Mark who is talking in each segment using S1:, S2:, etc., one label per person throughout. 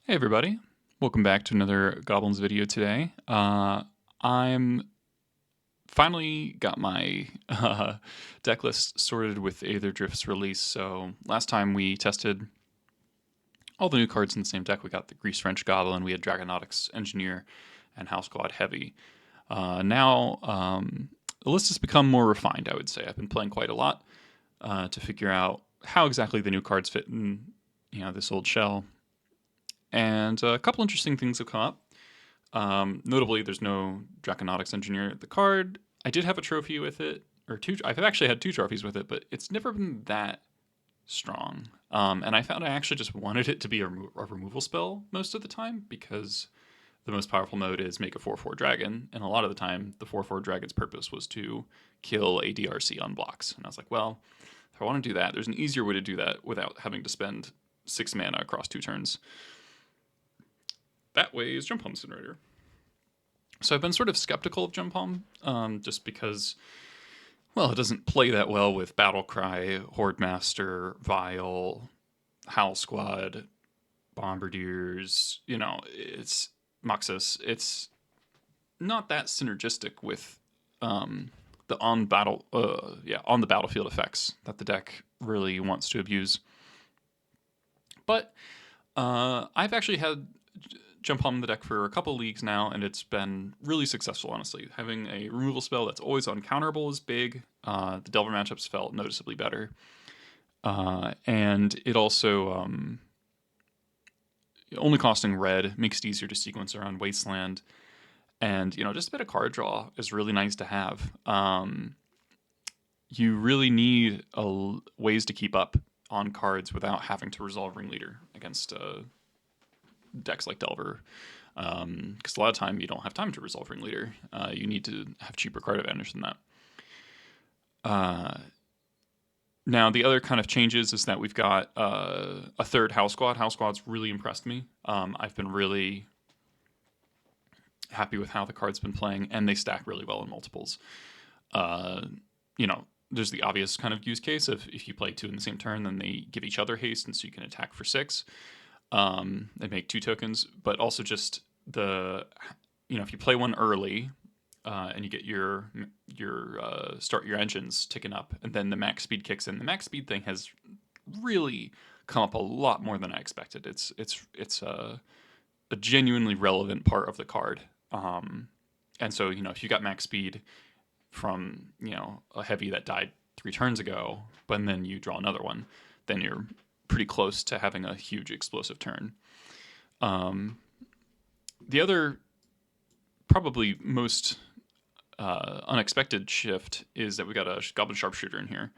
S1: Hey everybody, welcome back to another Goblins video today. I'm finally got my deck list sorted with Aether Drift's release. So last time we tested all the new cards in the same deck. We got the Grease French Goblin, we had Dragonautics Engineer, and Howlsquad Heavy. Now the list has become more refined, I would say. I've been playing quite a lot to figure out how exactly the new cards fit in this old shell. And a couple interesting things have come up. Notably, there's no Draconautics Engineer. The card, I did have a trophy with it, or two. I've actually had two trophies with it, but it's never been that strong. And I found I actually just wanted it to be a removal spell most of the time because the most powerful mode is make a 4/4 dragon, and a lot of the time the 4/4 dragon's purpose was to kill a DRC on blocks. And I was like, well, if I want to do that, there's an easier way to do that without having to spend 6 mana across 2 turns. That way is Jump Home Incinerator. So I've been sort of skeptical of Jump Home, just because, well, it doesn't play that well with Battlecry, Horde Master, Vile, Howlsquad, Bombardiers. It's Muxus. It's not that synergistic with the on the battlefield effects that the deck really wants to abuse. But I've actually had Jump Home the deck for a couple leagues now, and it's been really successful, honestly. Having a removal spell that's always uncounterable is big. The Delver matchups felt noticeably better. And it also, only costing red makes it easier to sequence around Wasteland. And, just a bit of card draw is really nice to have. You really need ways to keep up on cards without having to resolve Ringleader against decks like Delver, because a lot of time you don't have time to resolve Ringleader. You need to have cheaper card advantage than that. Now the other kind of changes is that we've got a third Howlsquad. Howlsquad's really impressed me. I've been really happy with how the card's been playing, and they stack really well in multiples. There's the obvious kind of use case of if you play 2 in the same turn, then they give each other haste, and so you can attack for 6. They make 2 tokens, but also just if you play one early, and you get your start your engines ticking up, and then the max speed kicks in. The max speed thing has really come up a lot more than I expected. It's a genuinely relevant part of the card. And so if you got max speed from a heavy that died 3 turns ago, but then you draw another one, then you're pretty close to having a huge explosive turn. The other, probably most unexpected shift is that we got a Goblin Sharpshooter in here.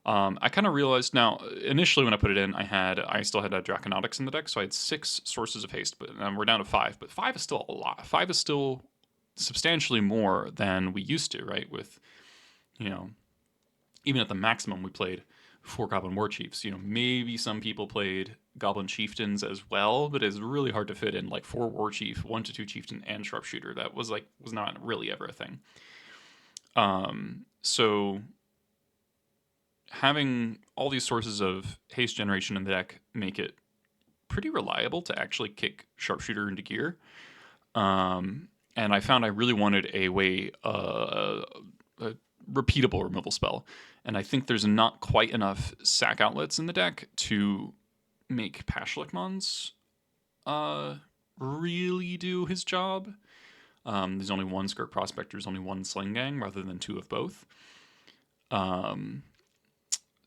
S1: I kind of realized now, initially when I put it in, I still had a Draconautics in the deck, so I had 6 sources of haste, but we're down to 5. But 5 is still a lot. 5 is still substantially more than we used to, right? With, even at the maximum, we played 4 Goblin War Chiefs. Maybe some people played Goblin Chieftains as well, but it's really hard to fit in like 4 War Chief, 1-2 Chieftain, and Sharpshooter. That was not really ever a thing. So having all these sources of haste generation in the deck make it pretty reliable to actually kick Sharpshooter into gear. And I found I really wanted a way, a repeatable removal spell. And I think there's not quite enough sack outlets in the deck to make Pashlikmon's really do his job. There's only 1 Skirk Prospector, there's only 1 Sling Gang rather than 2 of both.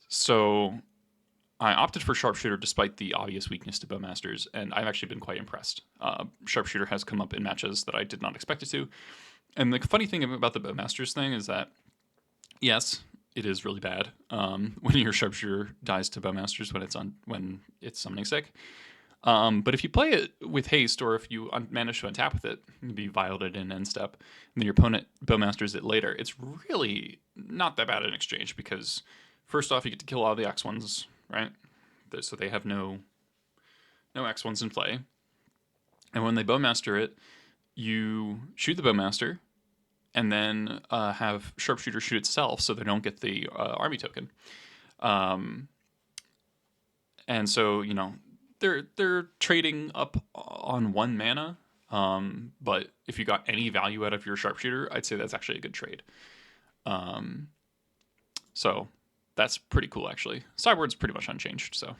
S1: So I opted for Sharpshooter despite the obvious weakness to Bowmasters, and I've actually been quite impressed. Sharpshooter has come up in matches that I did not expect it to. And the funny thing about the Bowmasters thing is that, yes, it is really bad when your Sharpshooter dies to Bowmasters when it's summoning sick. But if you play it with haste, or if you manage to untap with it, you'd be violated in end step, and then your opponent Bowmasters it later, it's really not that bad in exchange, because first off, you get to kill all the X1s, right? So they have no X1s in play. And when they Bowmaster it, you shoot the Bowmaster, and then have Sharpshooter shoot itself so they don't get the army token. And so, they're trading up on 1 mana. But if you got any value out of your sharpshooter, I'd say that's actually a good trade. So that's pretty cool actually. Sideboard's pretty much unchanged, so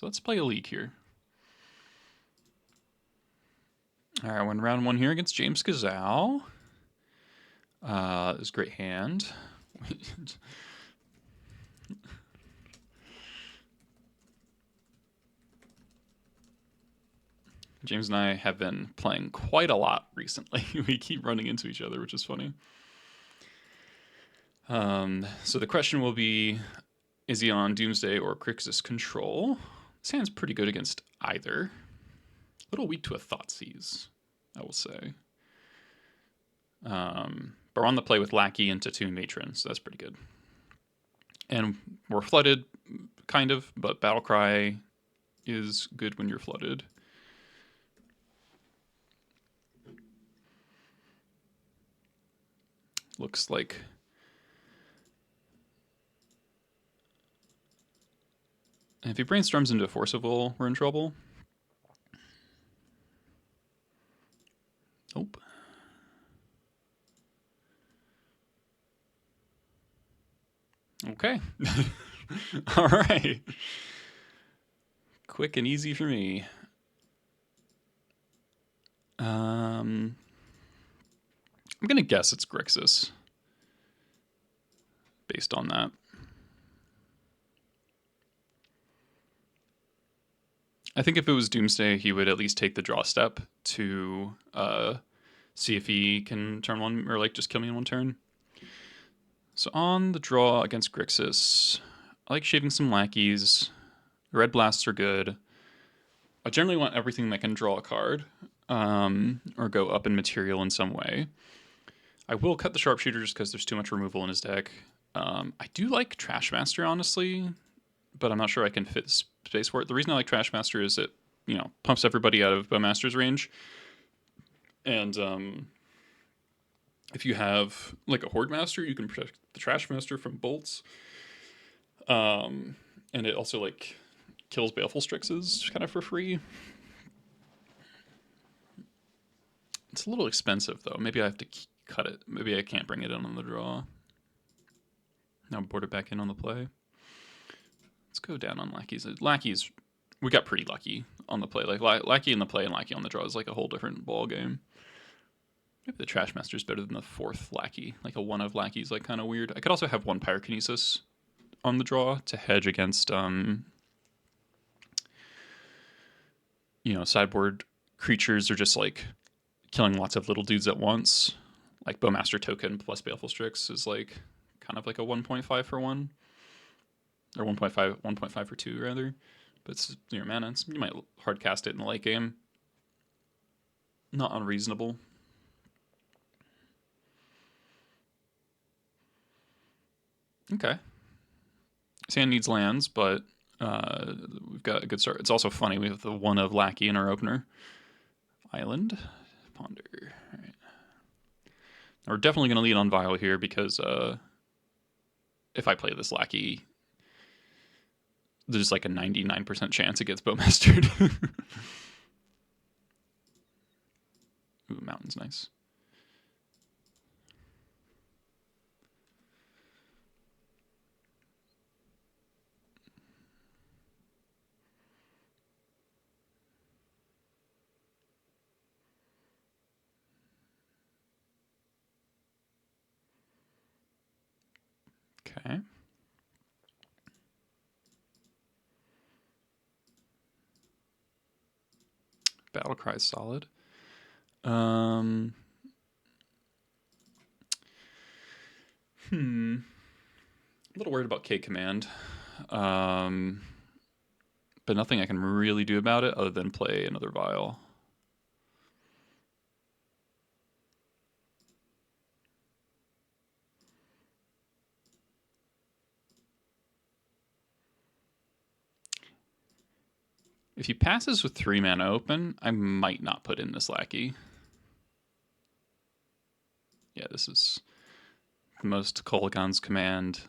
S1: let's play a league here. All right, I won round 1 here against James Gazal. It was a great hand. James and I have been playing quite a lot recently. We keep running into each other, which is funny. So the question will be, is he on Doomsday or Grixis control? This hand's pretty good against either. A little weak to a Thoughtseize, I will say. But we're on the play with Lackey into 2 Matron, so that's pretty good. And we're flooded, kind of, but Battlecry is good when you're flooded. Looks like if he brainstorms into Forcible, we're in trouble. Nope. Okay. All right. Quick and easy for me. I'm going to guess it's Grixis based on that. I think if it was Doomsday, he would at least take the draw step to see if he can turn one, or like just kill me in 1 turn. So on the draw against Grixis, I like shaving some lackeys. Red blasts are good. I generally want everything that can draw a card or go up in material in some way. I will cut the Sharpshooter just because there's too much removal in his deck. I do like Trashmaster, honestly, but I'm not sure I can fit space for it. The reason I like Trashmaster is it, pumps everybody out of Bowmaster's range. And if you have like a Horde Master, you can protect the Trashmaster from bolts. And it also like kills Baleful Strixes kind of for free. It's a little expensive though. Maybe I have to cut it. Maybe I can't bring it in on the draw. Now board it back in on the play. Let's go down on Lackeys. Lackeys, we got pretty lucky on the play. Like Lackey in the play and Lackey on the draw is like a whole different ball game. Maybe the Trashmaster is better than the 4th Lackey. Like a 1 of Lackey is like kind of weird. I could also have 1 Pyrokinesis on the draw to hedge against sideboard creatures are just like killing lots of little dudes at once. Like Bowmaster token plus Baleful Strix is like kind of like a 1.5 for 1. Or 1.5 for 2 rather. But it's your mana. You might hard cast it in the late game. Not unreasonable. Okay. Sand needs lands, but we've got a good start. It's also funny. We have the 1 of Lackey in our opener. Island. Ponder. All right. Now we're definitely going to lead on Vial here because if I play this Lackey, there's like a 99% chance it gets Bowmastered. Ooh, Mountain's nice. Okay. Battlecry is solid. A little worried about K Command. But nothing I can really do about it other than play another Vial. If he passes with 3 mana open, I might not put in this Lackey. Yeah, this is the most Kolaghan's command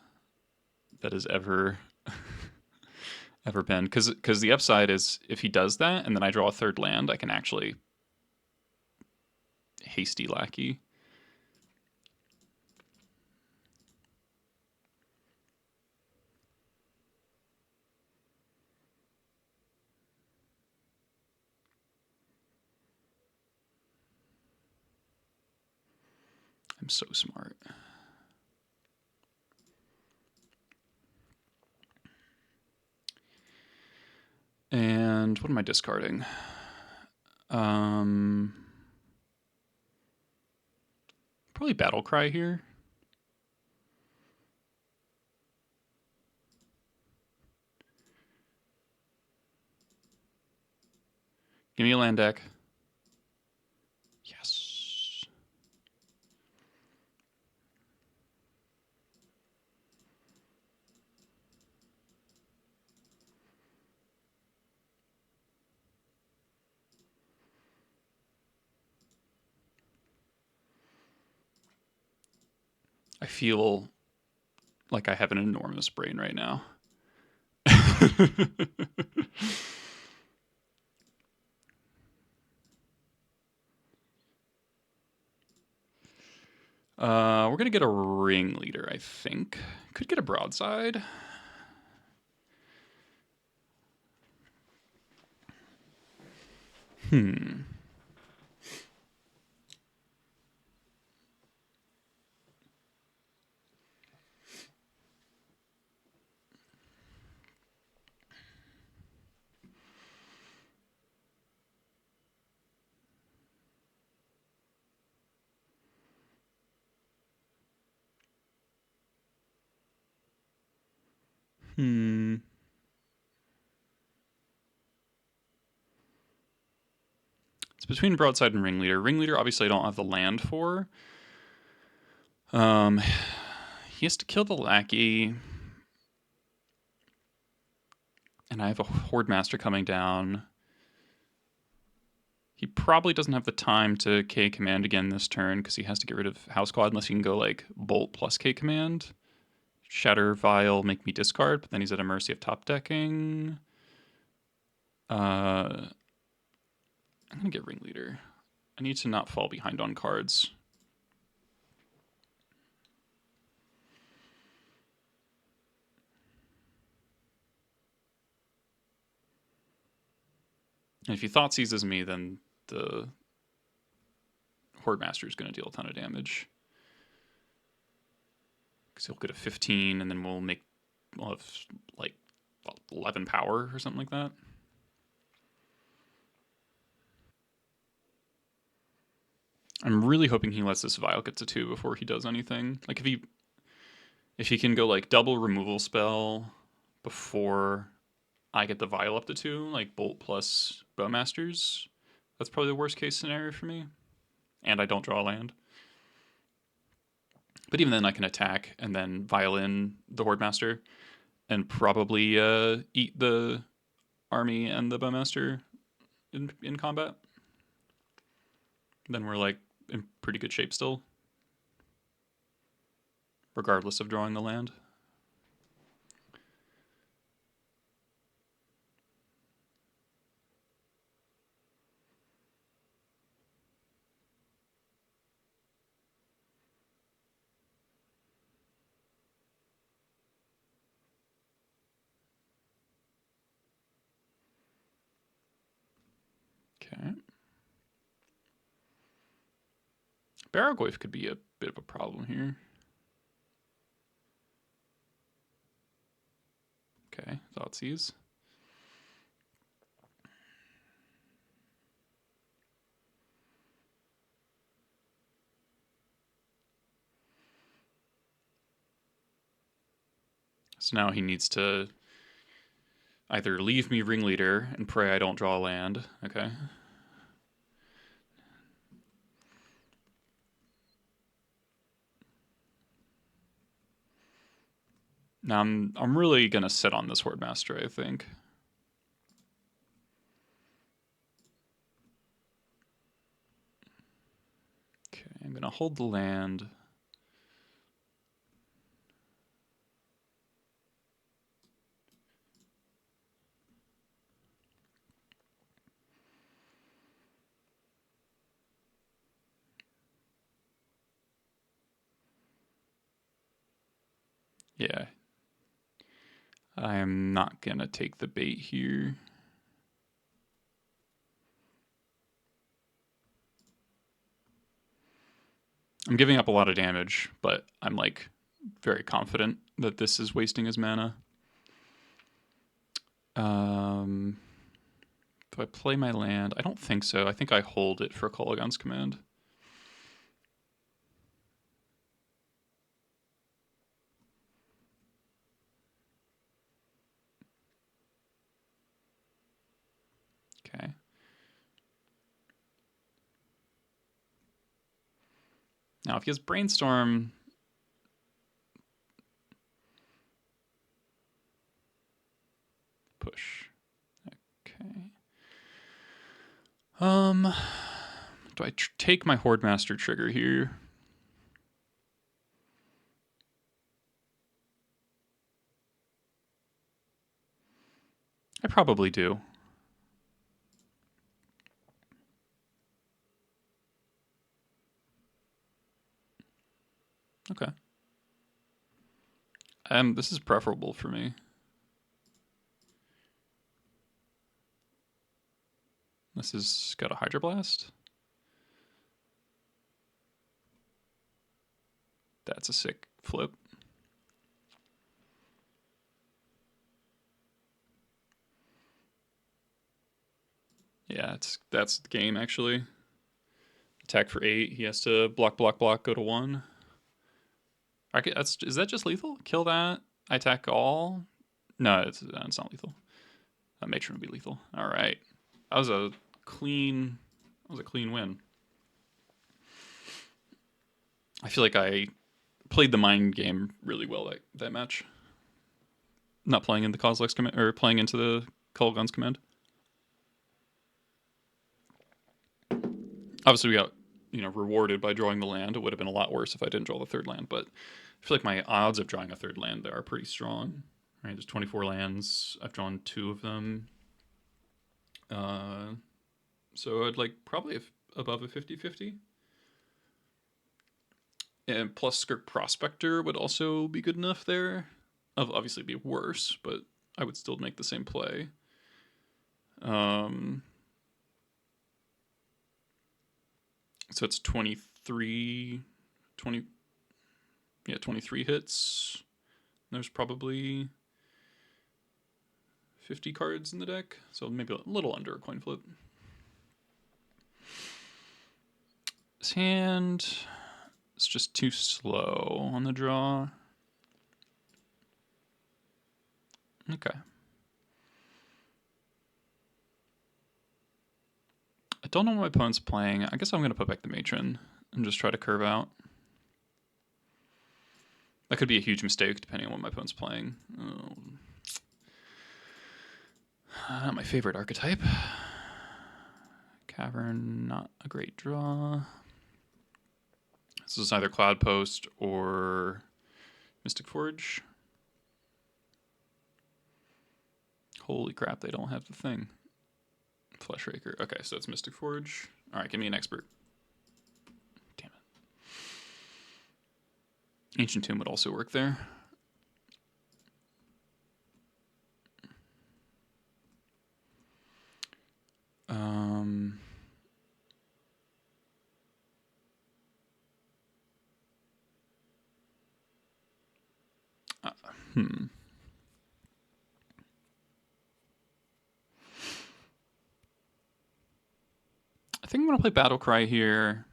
S1: that has ever ever been. Because the upside is if he does that and then I draw a third land, I can actually hasty lackey. I'm so smart. And what am I discarding? Probably Battle Cry here. Give me a land deck. Yes. I feel like I have an enormous brain right now. We're going to get a Ringleader, I think. Could get a Broadside. It's between Broadside and Ringleader. Ringleader, obviously, I don't have the land for. He has to kill the lackey. And I have a Horde Master coming down. He probably doesn't have the time to K command again this turn because he has to get rid of Howlsquad unless he can go like Bolt plus K command. Shatter Vial, make me discard, but then he's at a mercy of top decking. I'm gonna get Ringleader. I need to not fall behind on cards. And if he thought seizes me, then the Horde Master is going to deal a ton of damage. Because he'll get a 15, and then we'll have like 11 power or something like that. I'm really hoping he lets this Vial get to 2 before he does anything. Like if he can go like double removal spell before I get the Vial up to 2, like Bolt plus Bowmasters, that's probably the worst case scenario for me. And I don't draw a land. But even then I can attack and then Vial in the Horde Master and probably eat the army and the Bowmaster in combat. Then we're like in pretty good shape still, regardless of drawing the land. Okay. Barrowgoyf could be a bit of a problem here. Okay, Thoughtseize. So now he needs to either leave me Ringleader and pray I don't draw a land. Okay. Now I'm really gonna sit on this Horde Master, I think. Okay, I'm gonna hold the land. Yeah. I am not going to take the bait here. I'm giving up a lot of damage, but I'm like very confident that this is wasting his mana. Do I play my land? I don't think so. I think I hold it for Kolaghan's Command. Okay. Now, if he has Brainstorm, push. Okay. Do I take my Horde Master trigger here? I probably do. Okay. This is preferable for me. This has got a Hydroblast. That's a sick flip. Yeah, that's the game actually. Attack for 8. He has to block, go to 1. Is that just lethal? Kill that. I attack all. No, it's not lethal. Matron would be lethal. All right, that was a clean win. I feel like I played the mind game really well that match. Not playing in the Kozilek's command or playing into the Kolaghan's Command. Obviously, we got rewarded by drawing the land. It would have been a lot worse if I didn't draw the third land, but I feel like my odds of drawing a third land there are pretty strong. Right, there's 24 lands. I've drawn 2 of them. So I'd like probably above a 50-50. And plus Skirk Prospector would also be good enough there. Obviously be worse, but I would still make the same play. So it's 23 hits. There's probably 50 cards in the deck, so maybe a little under a coin flip. This hand is just too slow on the draw. Okay. I don't know what my opponent's playing. I guess I'm going to put back the Matron and just try to curve out. That could be a huge mistake depending on what my opponent's playing. Not my favorite archetype. Cavern, not a great draw. This is either Cloud Post or Mystic Forge. Holy crap, they don't have the thing. Fleshraker. Okay, so it's Mystic Forge. All right, give me an expert. Damn it. Ancient Tomb would also work there. I think I'm going to play Battlecry here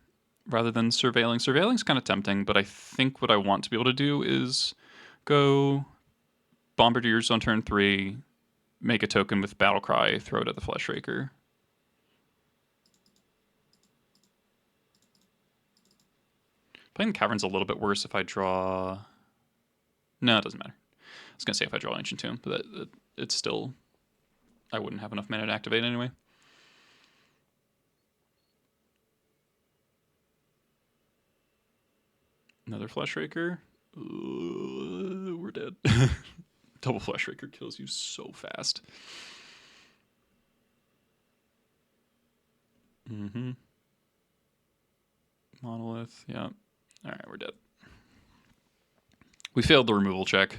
S1: rather than Surveilling. Surveilling's kind of tempting, but I think what I want to be able to do is go Bombardiers on turn 3, make a token with Battlecry, throw it at the Fleshraker. Playing the Cavern's a little bit worse if I draw... No, it doesn't matter. I was going to say if I draw Ancient Tomb, but it's still... I wouldn't have enough mana to activate anyway. Another Fleshraker. We're dead. Double Fleshraker kills you so fast. Monolith, yeah. Alright, we're dead. We failed the removal check.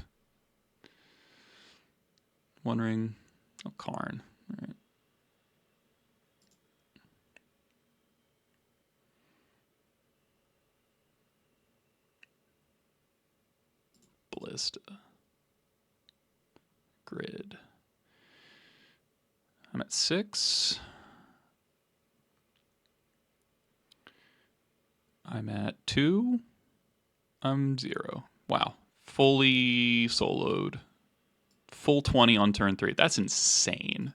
S1: One ring. Oh, Karn. All right. Ballista. Grid. I'm at 6. I'm at 2. I'm 0. Wow. Fully soloed. Full 20 on turn 3. That's insane.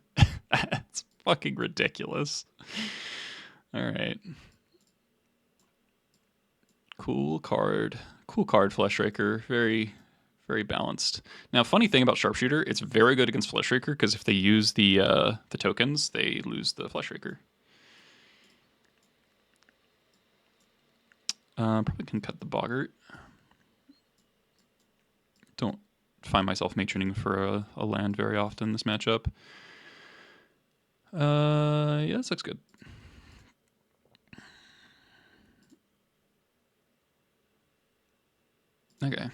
S1: That's fucking ridiculous. All right. Cool card. Cool card, Fleshraker. Very, very balanced. Now, funny thing about Sharpshooter, it's very good against Fleshraker because if they use the tokens, they lose the Fleshraker. Probably can cut the Boggart. Don't find myself matroning for a land very often this matchup. Yeah, this looks good. Okay.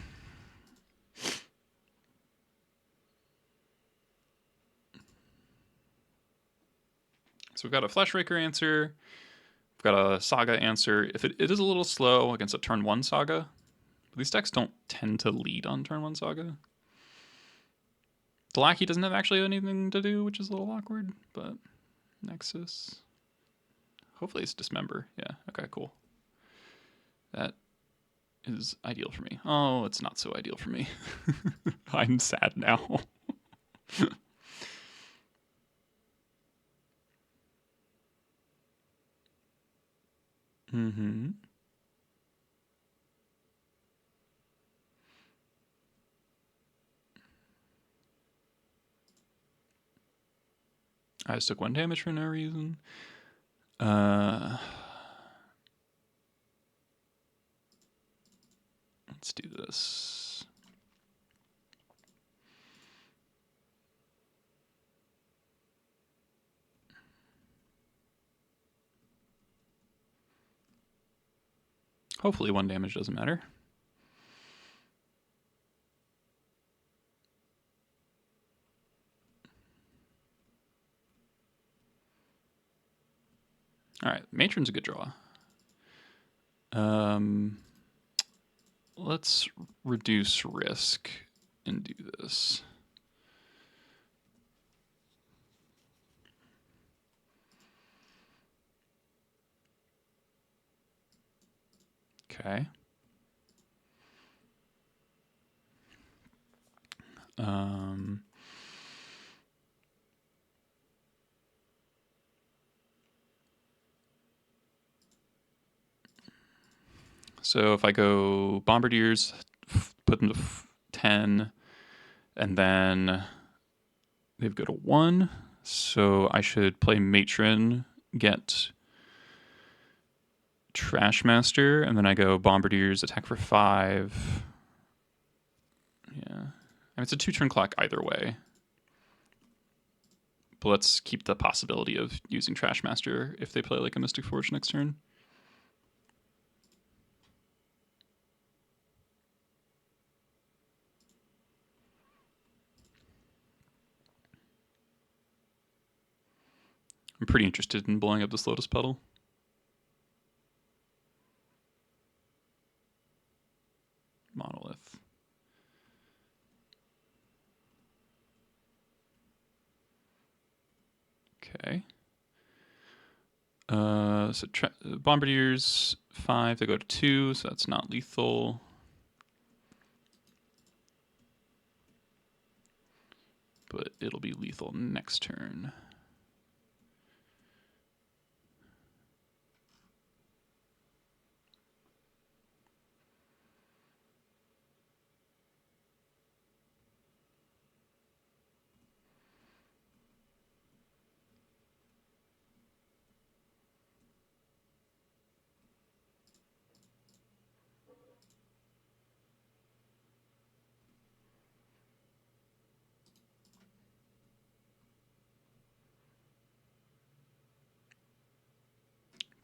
S1: So we've got a Fleshraker answer. We've got a Saga answer. If it is a little slow against a turn 1 Saga, these decks don't tend to lead on turn 1 Saga. The Lackey doesn't have actually anything to do, which is a little awkward, but Nexus. Hopefully it's Dismember. Yeah, okay, cool. That is ideal for me. Oh, it's not so ideal for me. I'm sad now. Mm-hmm. I just took 1 damage for no reason. Let's do this. Hopefully 1 damage doesn't matter. All right, Matron's a good draw. Let's reduce risk and do this. Okay. So if I go Bombardiers, put them to 10, and then they've got a 1, so I should play Matron, get Trashmaster, and then I go Bombardiers, attack for 5. Yeah. I mean, it's a 2-turn clock either way. But let's keep the possibility of using Trashmaster if they play like a Mystic Forge next turn. I'm pretty interested in blowing up this Lotus Petal. Monolith. Okay. So Bombardiers 5, they go to 2, so that's not lethal. But it'll be lethal next turn.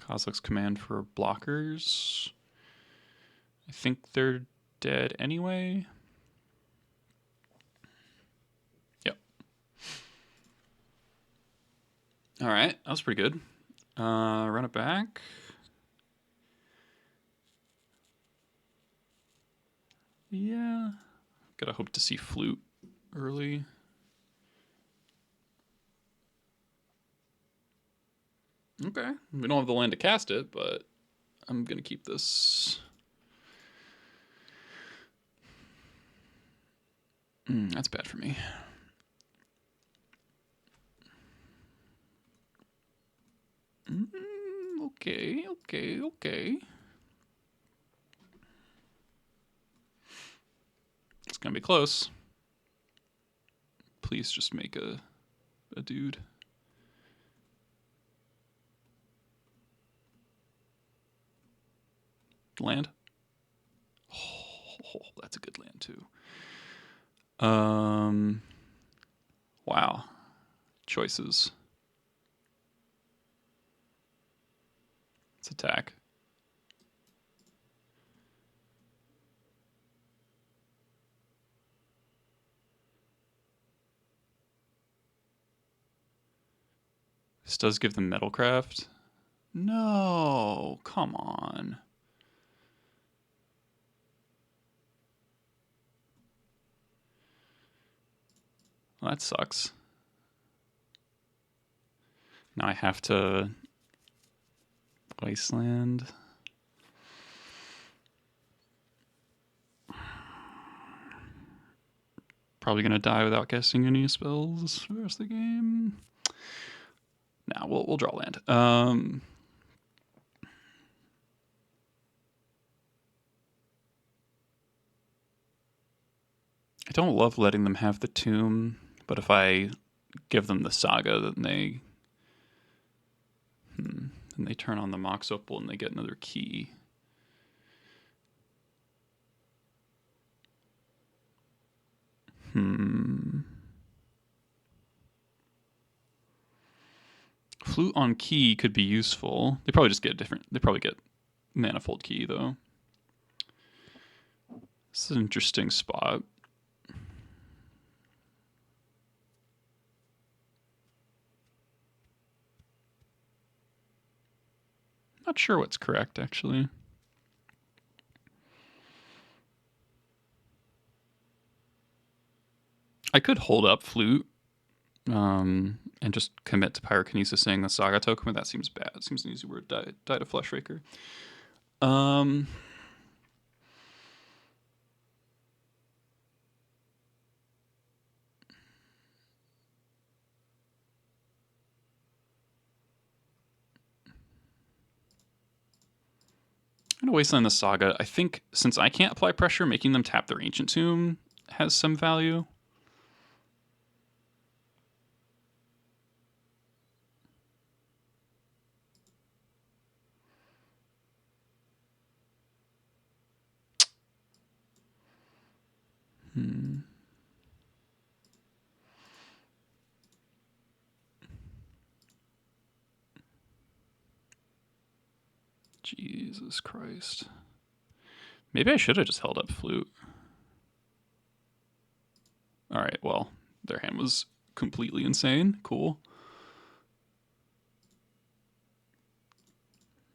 S1: Kozilek's command for blockers. I think they're dead anyway. Yep. All right, that was pretty good. Run it back. Yeah. Gotta hope to see flute early. Okay. We don't have the land to cast it, but I'm gonna keep this. That's bad for me. Okay. It's gonna be close. Please just make a dude. Land. Oh, that's a good land too. Wow. Choices. Let's attack. This does give them Metalcraft. No, come on. Well, that sucks. Now I have to Wasteland. Probably gonna die without casting any spells for the rest of the game. Nah, we'll draw land. I don't love letting them have the tomb, but if I give them the saga, then they turn on the Mox Opal and they get another key. Flute on key could be useful. They probably just get different. They probably get manifold key though. This is an interesting spot. Not sure what's correct actually. I could hold up flute and just commit to pyrokinesis saying the saga token, but that seems bad. It seems an easy word. Die to Fleshraker. I'm gonna wasteland the saga. I think since I can't apply pressure, making them tap their ancient tomb has some value. Jesus Christ. Maybe I should have just held up flute. All right, well, their hand was completely insane. Cool.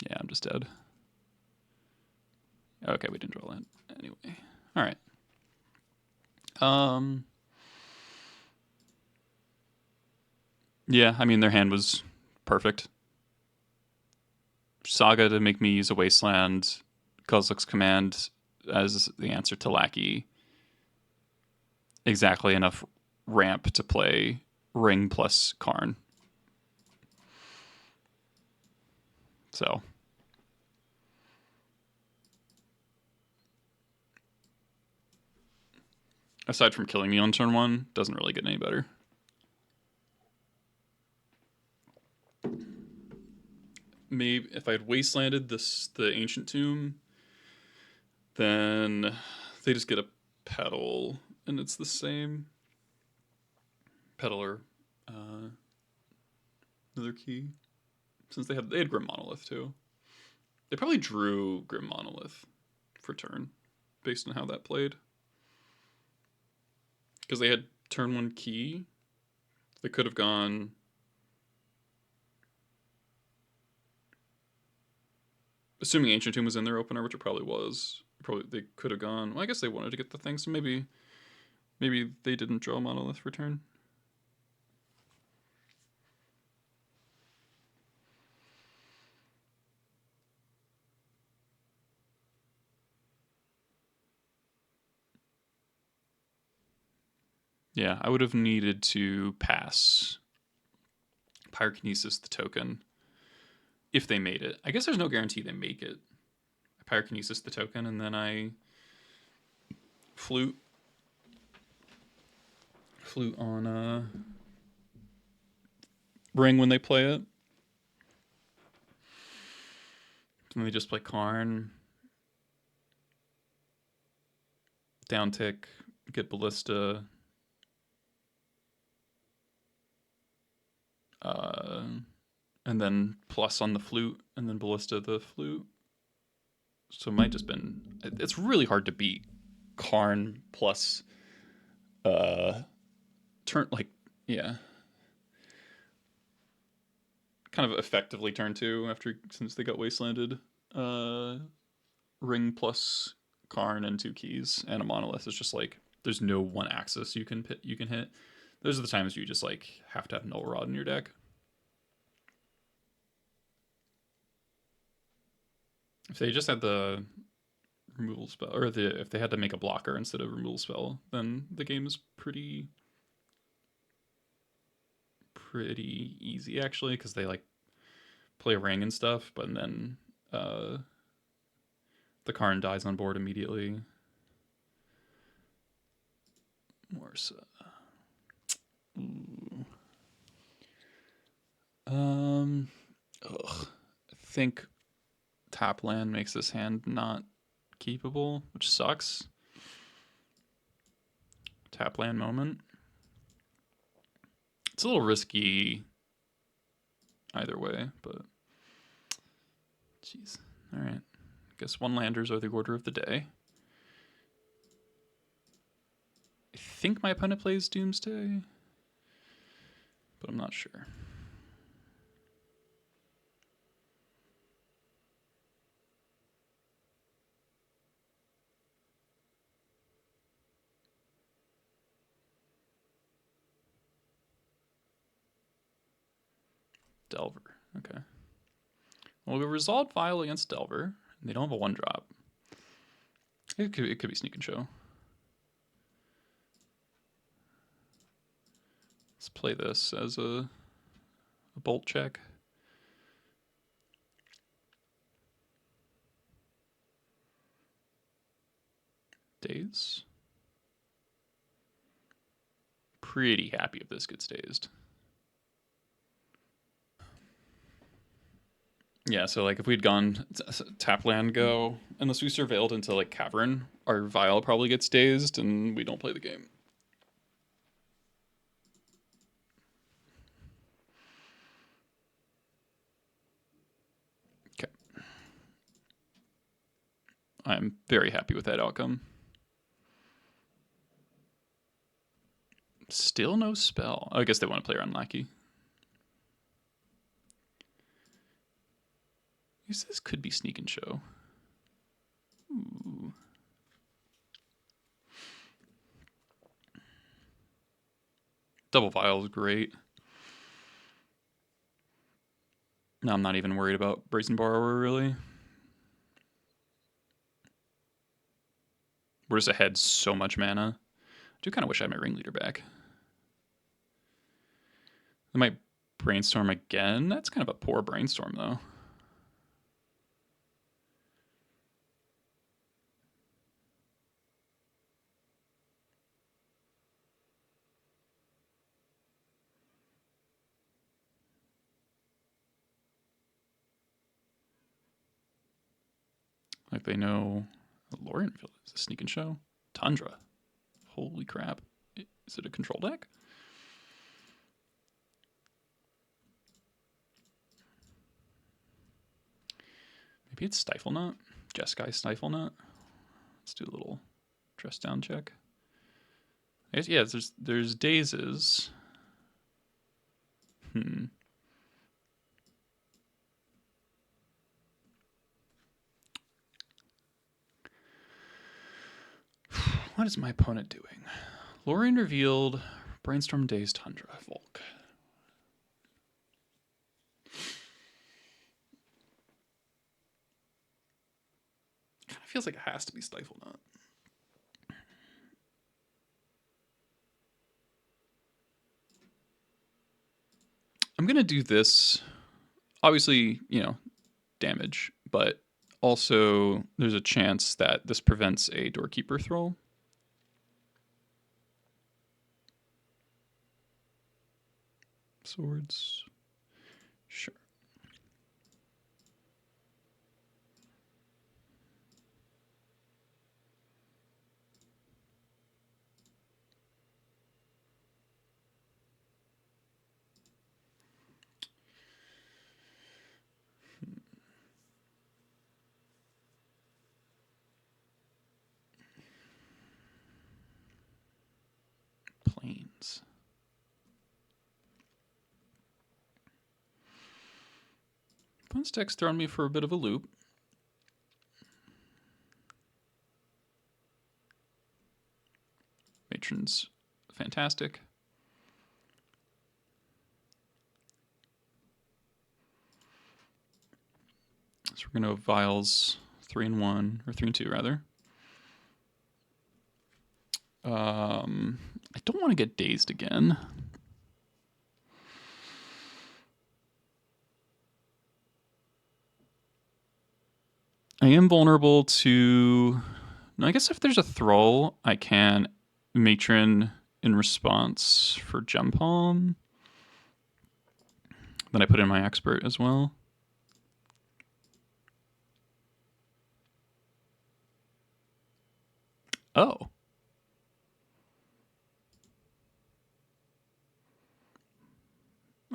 S1: Yeah, I'm just dead. Okay, we didn't draw land. Anyway. All right. Yeah, I mean, their hand was perfect. Saga to make me use a wasteland. Kozilek's command as the answer to Lackey. Exactly enough ramp to play Ring plus Karn. So. Aside from killing me on turn one, doesn't really get any better. Maybe if I had wastelanded the ancient tomb, then they just get a petal, and it's the same. Peddler, another key. Since they had Grim Monolith too. They probably drew Grim Monolith for turn, based on how that played. Because they had turn 1 key. They could have gone... Assuming Ancient Tomb was in their opener, which it probably was, they could have gone... Well, I guess they wanted to get the thing, so maybe they didn't draw Monolith for turn. Yeah, I would have needed to pass Pyrokinesis the token if they made it. I guess there's no guarantee they make it. I Pyrokinesis the token, and then I flute on Ring when they play it. And they just play Karn. Down tick, get Ballista. And then plus on the flute, and then Ballista the flute. So it might just been... It's really hard to beat Karn plus turn, like, yeah. Kind of effectively turn 2 since they got Wastelanded. Ring plus Karn and 2 keys and a Monolith is just like, there's no one axis you can hit. Those are the times you just like have to have Null Rod in your deck. If they just had the removal spell, or if they had to make a blocker instead of removal spell, then the game is pretty easy actually, because they like play a Ring and stuff, but then the Karn dies on board immediately. Morsa. I think tap land makes this hand not keepable, which sucks. Tap land moment. It's a little risky either way, but jeez. All right. Guess 1-landers are the order of the day. I think my opponent plays Doomsday, but I'm not sure. Delver. Okay. Well, we resolved Vial against Delver, and they don't have a 1-drop. It could be Sneak and Show. Let's play this as a bolt check. Daze. Pretty happy if this gets dazed. Yeah, so like if we'd gone tap land go, unless we surveilled into like Cavern, our Vial probably gets dazed and we don't play the game. Okay. I'm very happy with that outcome. Still no spell. Oh, I guess they want to play around Lackey. I guess this could be Sneak and Show. Ooh. Double Vial is great. Now I'm not even worried about Brazen Borrower, really. We're just ahead so much mana. I do kind of wish I had my Ringleader back. They might Brainstorm again. That's kind of a poor Brainstorm, though. Like they know Lorienfield is a Sneak and Show. Tundra. Holy crap. Is it a control deck? Maybe it's Stifle Knot? Jeskai Stifle Knot? Let's do a little dress down check. I guess, yeah, there's dazes. What is my opponent doing? Lorien revealed, Brainstorm Daze Tundra, Volk. Kind of feels like it has to be Stifle Knot. I'm going to do this. Obviously, you know, damage, but also there's a chance that this prevents a Doorkeeper throw. Swords. Sure. Planes. Opponent's deck's thrown me for a bit of a loop. Matron's fantastic. So we're going to Vials 3-1, or 3-2 rather. I don't want to get dazed again. I am vulnerable to... I guess if there's a Thrall, I can Matron in response for Gem Palm. Then I put in my Expert as well. Oh.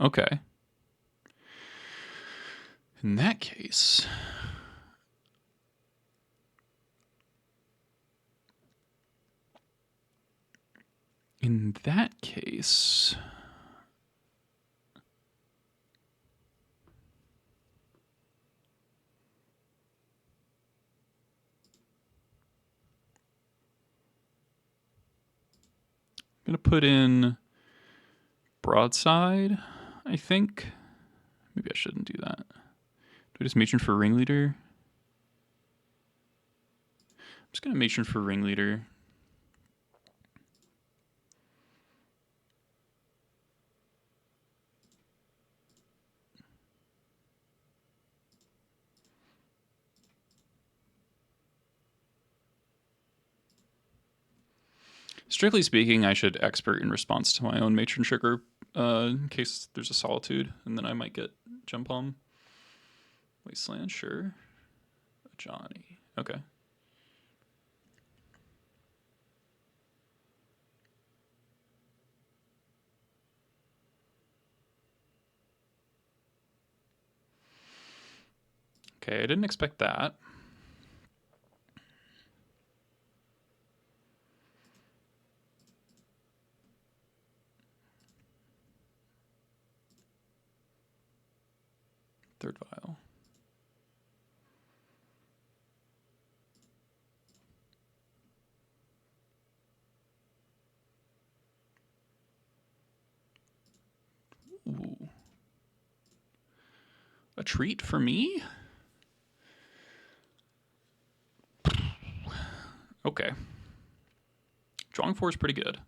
S1: Okay. In that case... I'm going to put in Broadside, I think. Maybe I shouldn't do that. Do I just Matron for Ringleader? I'm just going to Matron for Ringleader. Strictly speaking, I should Expert in response to my own Matron Trigger in case there's a Solitude, and then I might get Gem Palm. Wasteland, sure. Johnny, okay. Okay, I didn't expect that. Third Vial. Ooh. A treat for me? Okay. Drawing 4 is pretty good.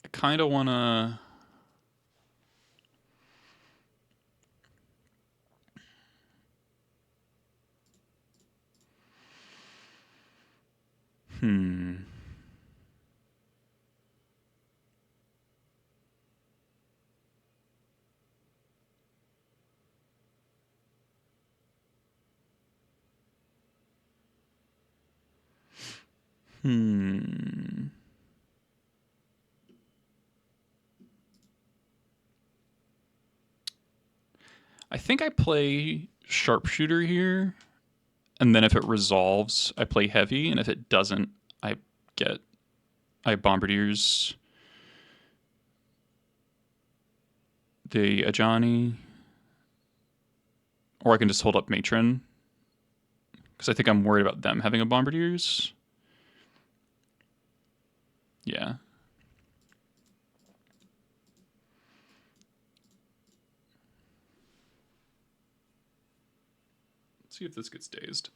S1: I kind of want to... I think I play Sharpshooter here, and then if it resolves, I play heavy, and if it doesn't, I get I bombardiers the Ajani, or I can just hold up Matron because I think I'm worried about them having a bombardiers. Yeah. Let's see if this gets dazed.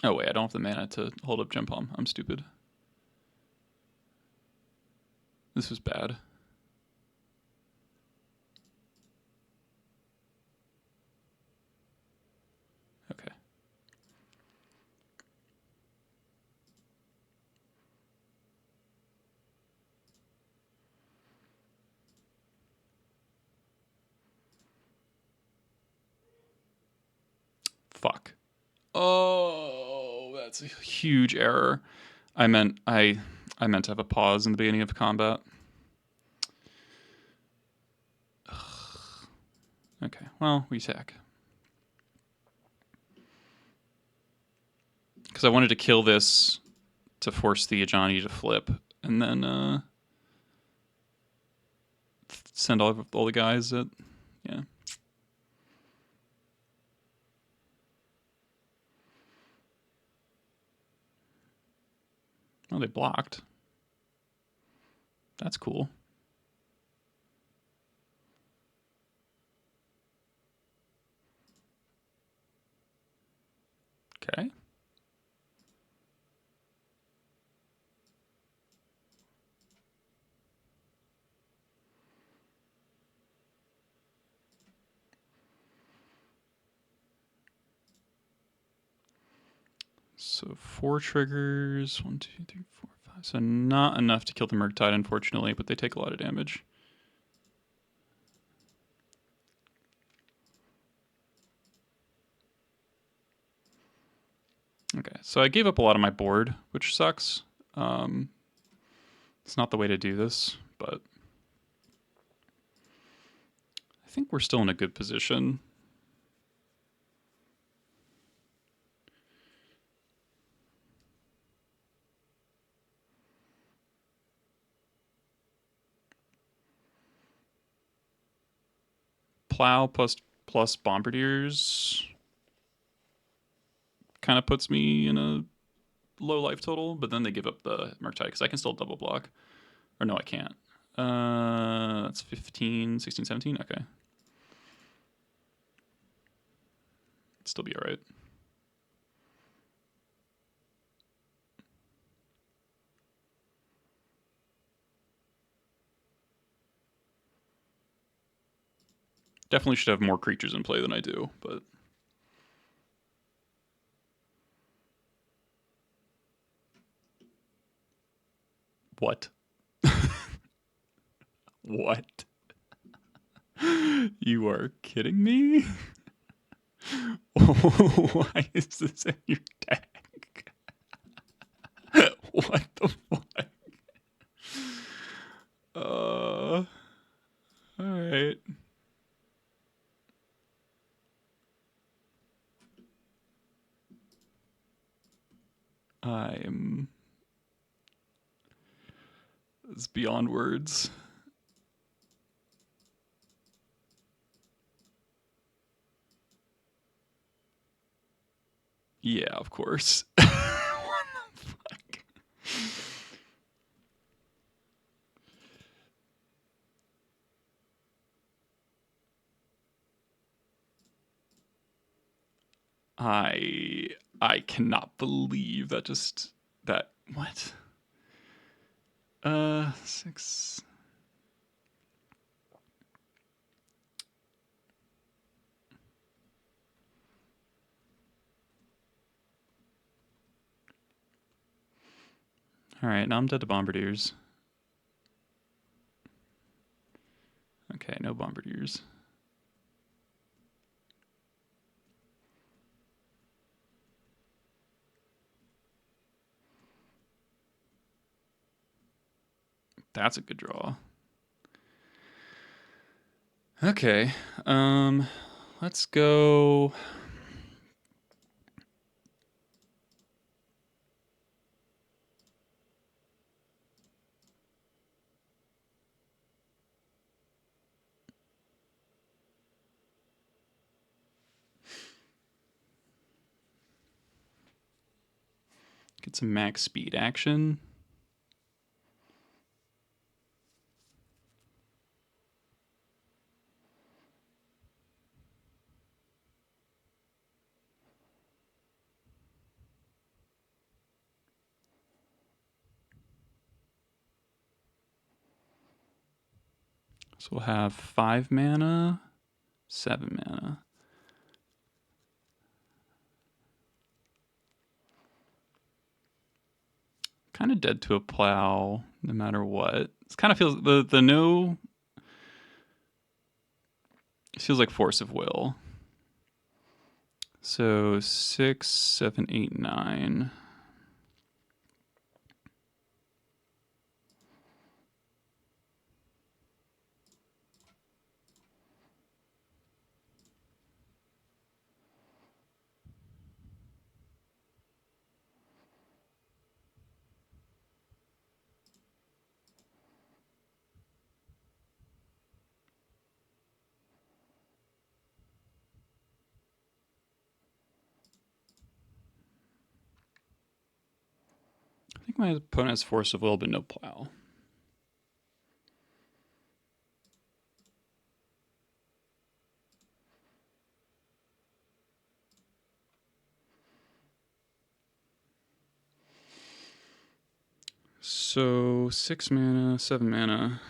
S1: Oh wait, I don't have the mana to hold up Gem Palm. I'm stupid. This was bad. Okay. Fuck. Oh, that's a huge error. I meant to have a pause in the beginning of combat. Okay, well, we sack. Because I wanted to kill this to force the Ajani to flip, and then send all the guys at, yeah. Oh, they blocked. That's cool. Okay. So 4 triggers. 1, 2, 3, 4, 5. So not enough to kill the Murktide, unfortunately, but they take a lot of damage. Okay, so I gave up a lot of my board, which sucks. It's not the way to do this, but I think we're still in a good position. Plow plus Bombardiers kind of puts me in a low life total, but then they give up the Murktide because I can still double block. Or no, I can't. That's 15, 16, 17. Okay. It'd still be all right. Definitely should have more creatures in play than I do, but what? What? You are kidding me? Why is this in your deck? What the fuck? Alright. I'm. It's beyond words. Yeah, of course. What the fuck? I cannot believe that just that what? 6. All right, now I'm dead to Bombardiers. no Bombardiers. That's a good draw. Okay. Let's go. Get some max speed action. So we'll have 5 mana, 7 mana. Kind of dead to a plow, no matter what. It kind of feels the no. It feels like force of will. So 6, 7, 8, 9. I think my opponent has force of will, but no plow. So 6 mana, 7 mana.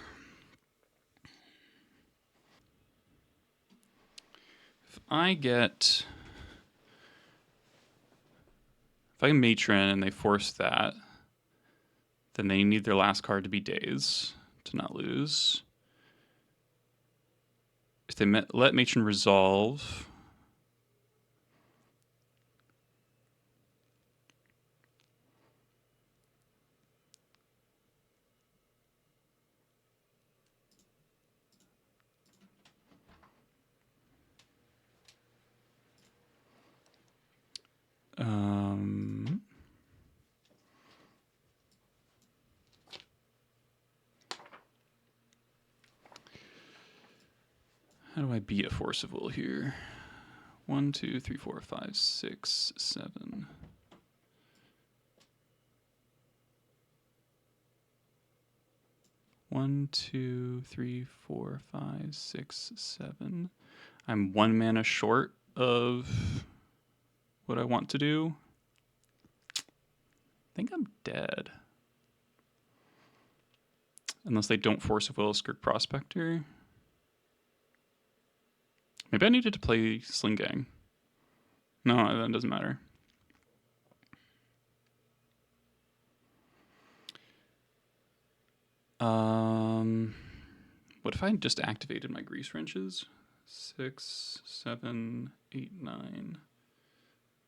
S1: If I get Matron and they force that, then they need their last card to be Daze to not lose. If they let Matron resolve, how do I beat a force of will here? 1, 2, 3, 4, 5, 6, 7. One, 2, 3, 4, 5, 6, 7. I'm 1 mana short of what I want to do. I think I'm dead. Unless they don't force of will Skirk Prospector. Maybe I needed to play Sling Gang. No, that doesn't matter. What if I just activated my Grease Wrenches? 6, 7, 8, 9,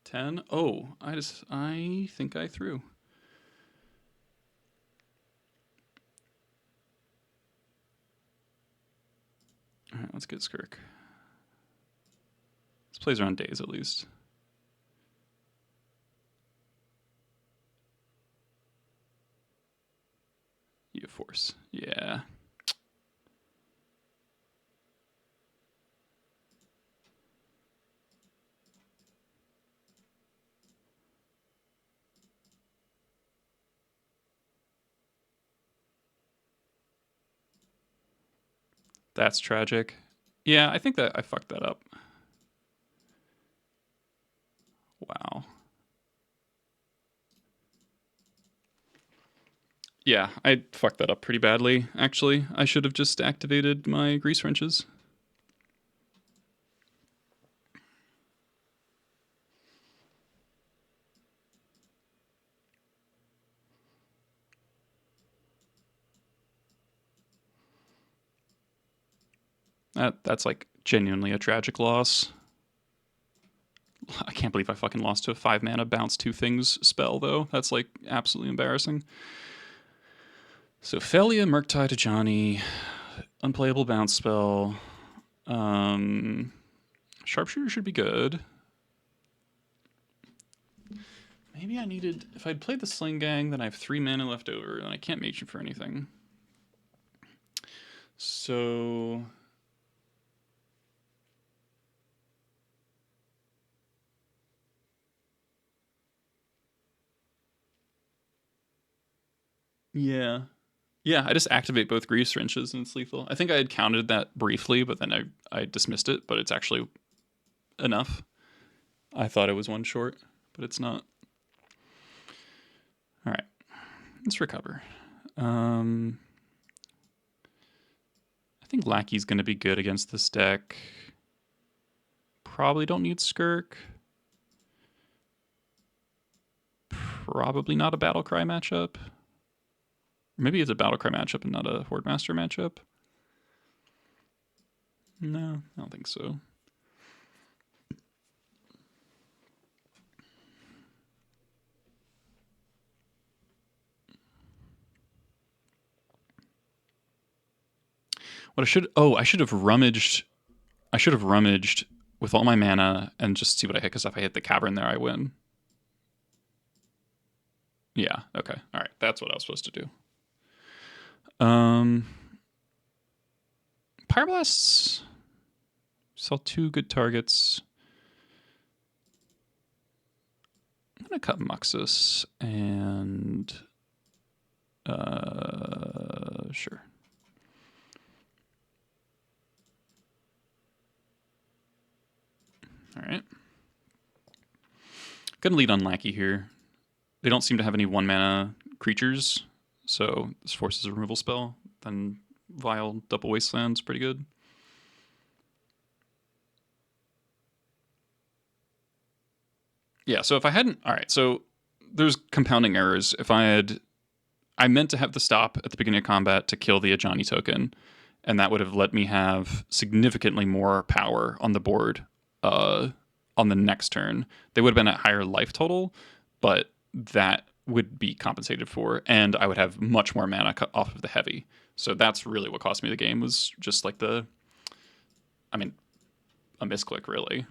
S1: 10. Oh, I think I threw. All right, let's get Skirk. This plays around Daze at least. You force. Yeah. That's tragic. Yeah, I think that I fucked that up. Wow. Yeah, I fucked that up pretty badly, actually. I should have just activated my Grease Wrenches. That's like genuinely a tragic loss. I can't believe I fucking lost to a 5 mana bounce 2 things spell though. That's like absolutely embarrassing. So Felia, Murktide to Johnny, unplayable bounce spell. Sharpshooter should be good. Maybe I needed... If I'd played the Sling Gang, then I have 3 mana left over, and I can't mage him for anything. So... Yeah. Yeah, I just activate both Grease Wrenches and it's lethal. I think I had counted that briefly, but then I dismissed it, but it's actually enough. I thought it was one short, but it's not. All right, let's recover. I think Lackey's going to be good against this deck. Probably don't need Skirk. Probably not a Battlecry matchup. Maybe it's a Battlecry matchup and not a Horde Master matchup. No, I don't think so. What I should have rummaged. I should have rummaged with all my mana and just see what I hit, because if I hit the Cavern there, I win. Yeah, okay. All right, that's what I was supposed to do. Pyroblasts saw 2 good targets. I'm gonna cut Muxus and sure. All right. Gonna lead on Lackey here. They don't seem to have any 1 mana creatures, so this forces a removal spell. Then Vile Double Wasteland's pretty good. Yeah, so if I hadn't... All right, so there's compounding errors. If I meant to have the stop at the beginning of combat to kill the Ajani token, and that would have let me have significantly more power on the board on the next turn. They would have been at higher life total, but that would be compensated for, and I would have much more mana cut off of the heavy. So that's really what cost me the game, was just like a misclick, really.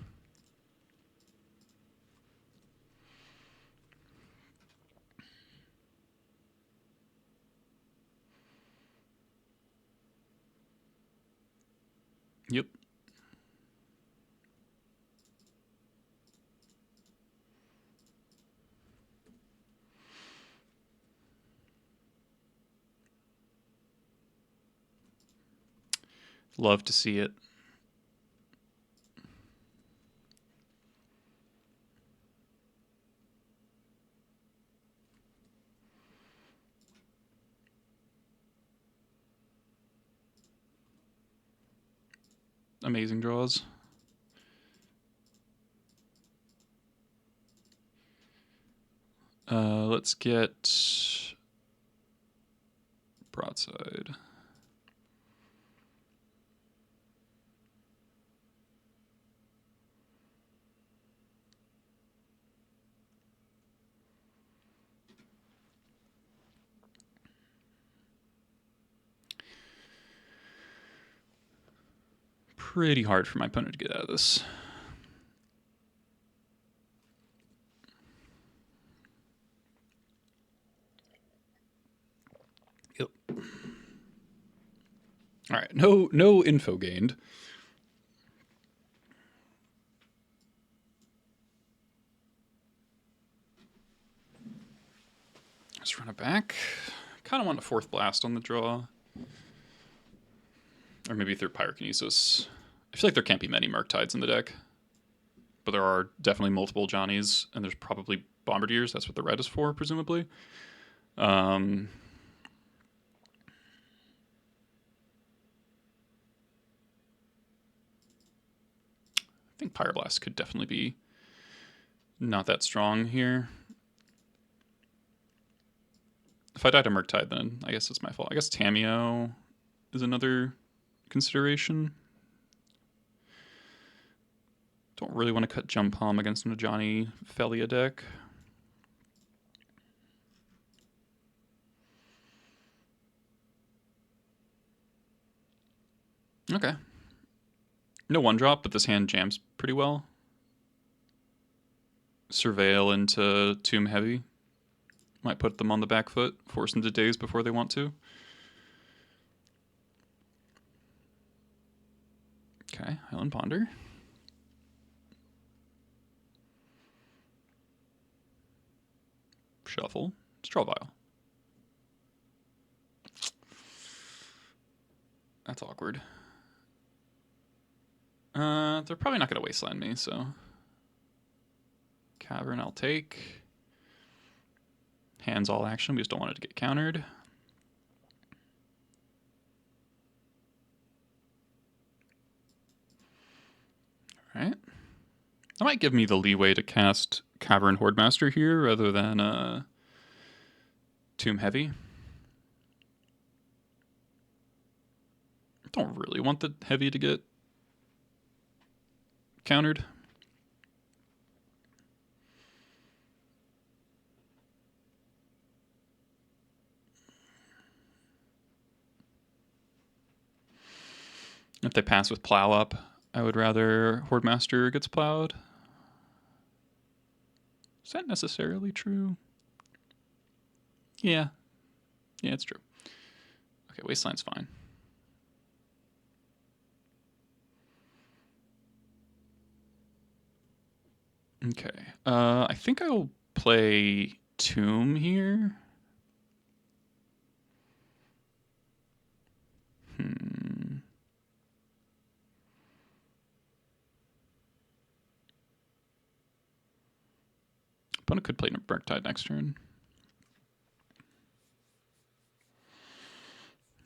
S1: Yep. Love to see it. Amazing draws. Let's get Broadside. Pretty hard for my opponent to get out of this. Yep. All right, no info gained. Let's run it back. Kind of want a 4th blast on the draw. Or maybe 3rd Pyrokinesis. I feel like there can't be many Murktides in the deck. But there are definitely multiple Johnnies, and there's probably Bombardiers. That's what the red is for, presumably. I think Pyroblast could definitely be not that strong here. If I died to Murktide, then I guess it's my fault. I guess Tameo is another consideration. Don't really want to cut Jump Palm against an Ajani Felia deck. Okay. No 1-drop, but this hand jams pretty well. Surveil into Tomb Heavy. Might put them on the back foot, force them to daze before they want to. Okay, Highland Ponder. Shuffle. Straw Vial. That's awkward. They're probably not going to wasteland me, so... Cavern I'll take. Hands all action, we just don't want it to get countered. Alright. That might give me the leeway to cast Cavern Hordemaster here rather than Tomb Heavy. Don't really want the Heavy to get countered. If they pass with Plow Up, I would rather Hordemaster gets plowed. Is that necessarily true? Yeah. Yeah, it's true. Okay, Wasteland's fine. Okay. I think I'll play Tomb here. Opponent could play Murktide next turn.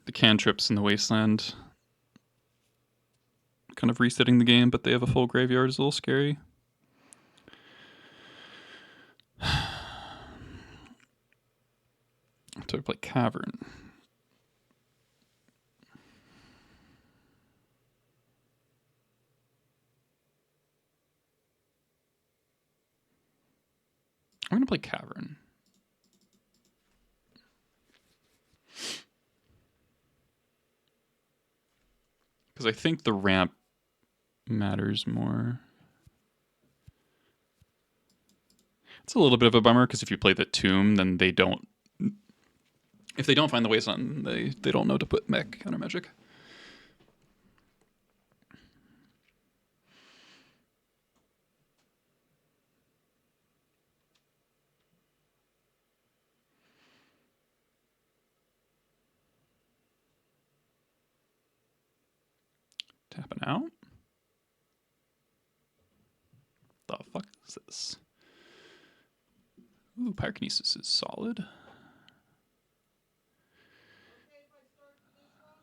S1: The cantrips in the Wasteland kind of resetting the game, but they have a full graveyard is a little scary. So I play Cavern. I'm going to play Cavern. Because I think the ramp matters more. It's a little bit of a bummer because if you play the Tomb, then they don't... If they don't find the Wasteland, they don't know to put mech counter magic. Tapping out. The fuck is this? Ooh, Pyrokinesis is solid.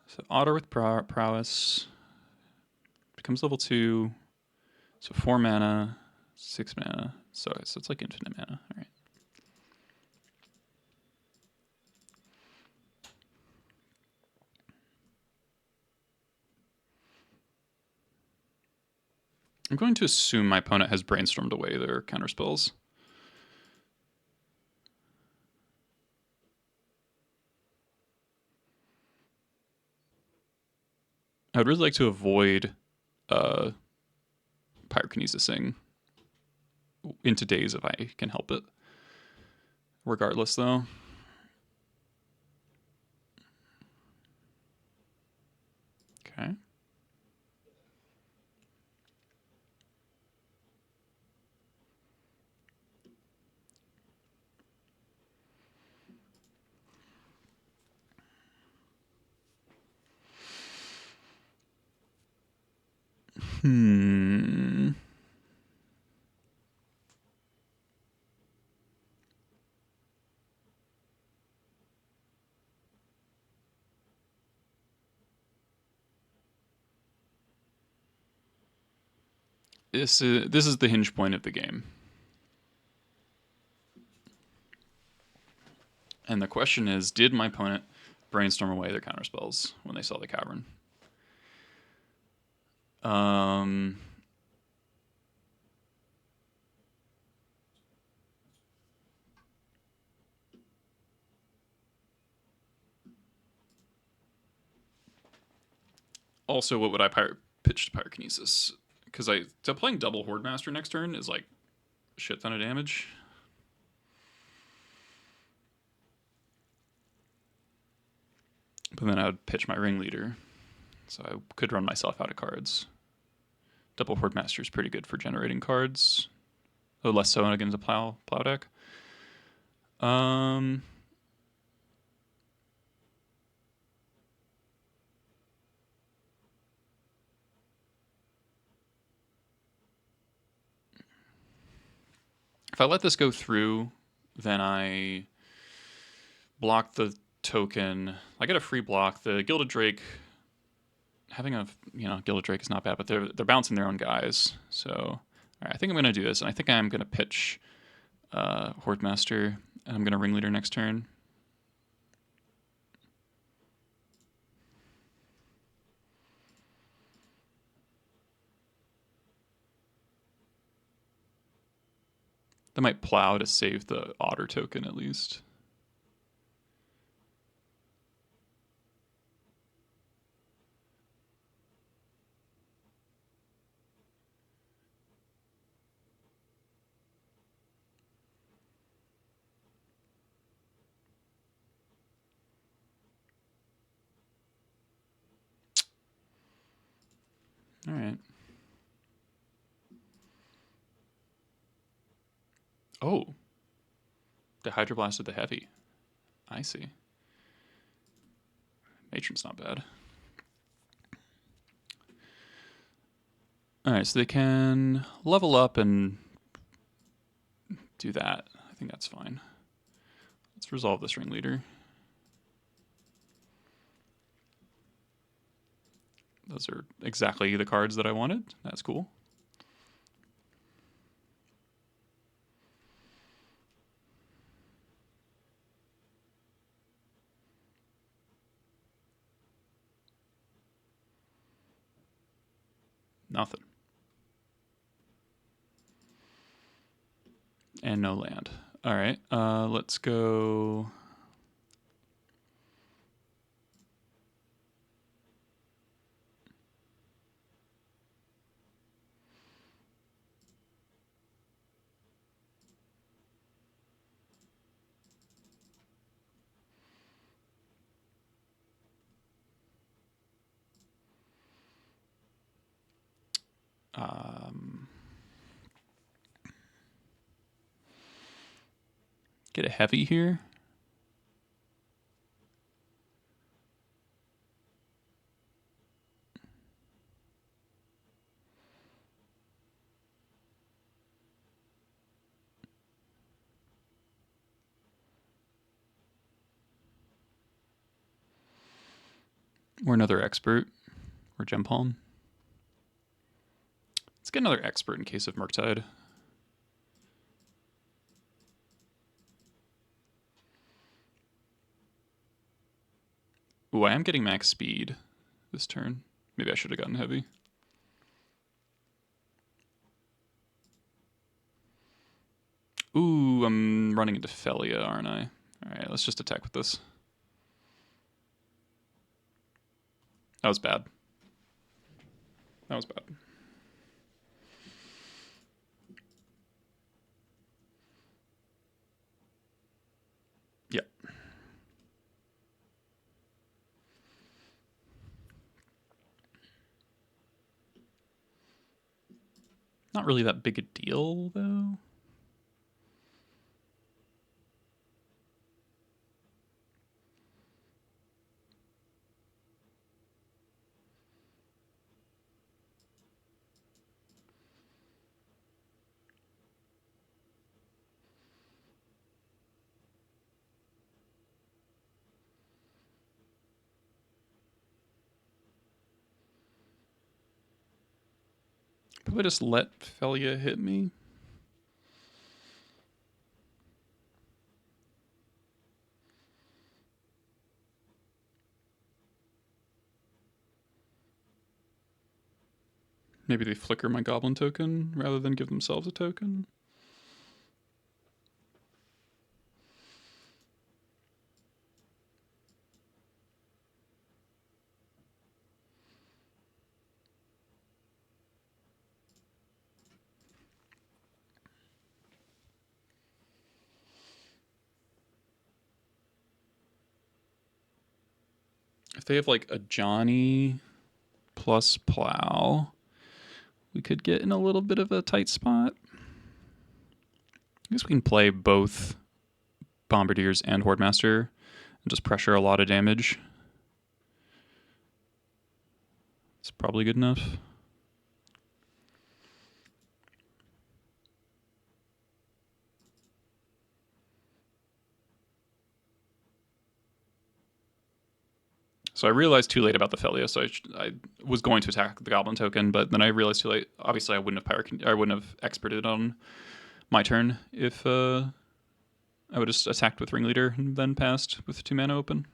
S1: So Otter with prowess becomes level 2. So 4 mana, 6 mana. So it's like infinite mana. All right. I'm going to assume my opponent has brainstormed away their counterspells. I would really like to avoid Pyrokinesising into days if I can help it. Regardless, though. Okay. This is the hinge point of the game. And the question is, did my opponent brainstorm away their counterspells when they saw the Cavern? Also, what would I pitch to Pyrokinesis? Because playing double Horde Master next turn is like a shit ton of damage. But then I would pitch my Ringleader. So I could run myself out of cards. Double Horde Master is pretty good for generating cards. Though less so against a plow deck. If I let this go through, then I block the token. I get a free block. The Gilded Drake, having a Gilded Drake is not bad, but they're bouncing their own guys. So all right, I think I'm gonna do this, and I think I'm gonna pitch Horde Master, and I'm gonna Ringleader next turn. They might plow to save the Otter token at least. All right. Oh. They Hydroblasted the Heavy. I see. Matron's not bad. Alright, so they can level up and do that. I think that's fine. Let's resolve this Ringleader. Those are exactly the cards that I wanted. That's cool. Nothing. And no land. All right, let's go. Get a heavy here. Or another expert. Or Gem Palm. Let's get another expert in case of Murktide. Ooh, I am getting max speed this turn. Maybe I should have gotten heavy. Ooh, I'm running into Felia, aren't I? Alright, let's just attack with this. That was bad. That was bad. Yep. Not really that big a deal, though. Probably just let Felia hit me. Maybe they flicker my Goblin token rather than give themselves a token. If they have like a Johnny plus Plow, we could get in a little bit of a tight spot. I guess we can play both Bombardiers and Hordemaster and just pressure a lot of damage. It's probably good enough. So I realized too late about the Felia, so I was going to attack the Goblin token, but then I realized too late. Obviously, I wouldn't have experted on my turn if I would have just attacked with Ringleader and then passed with 2 mana open.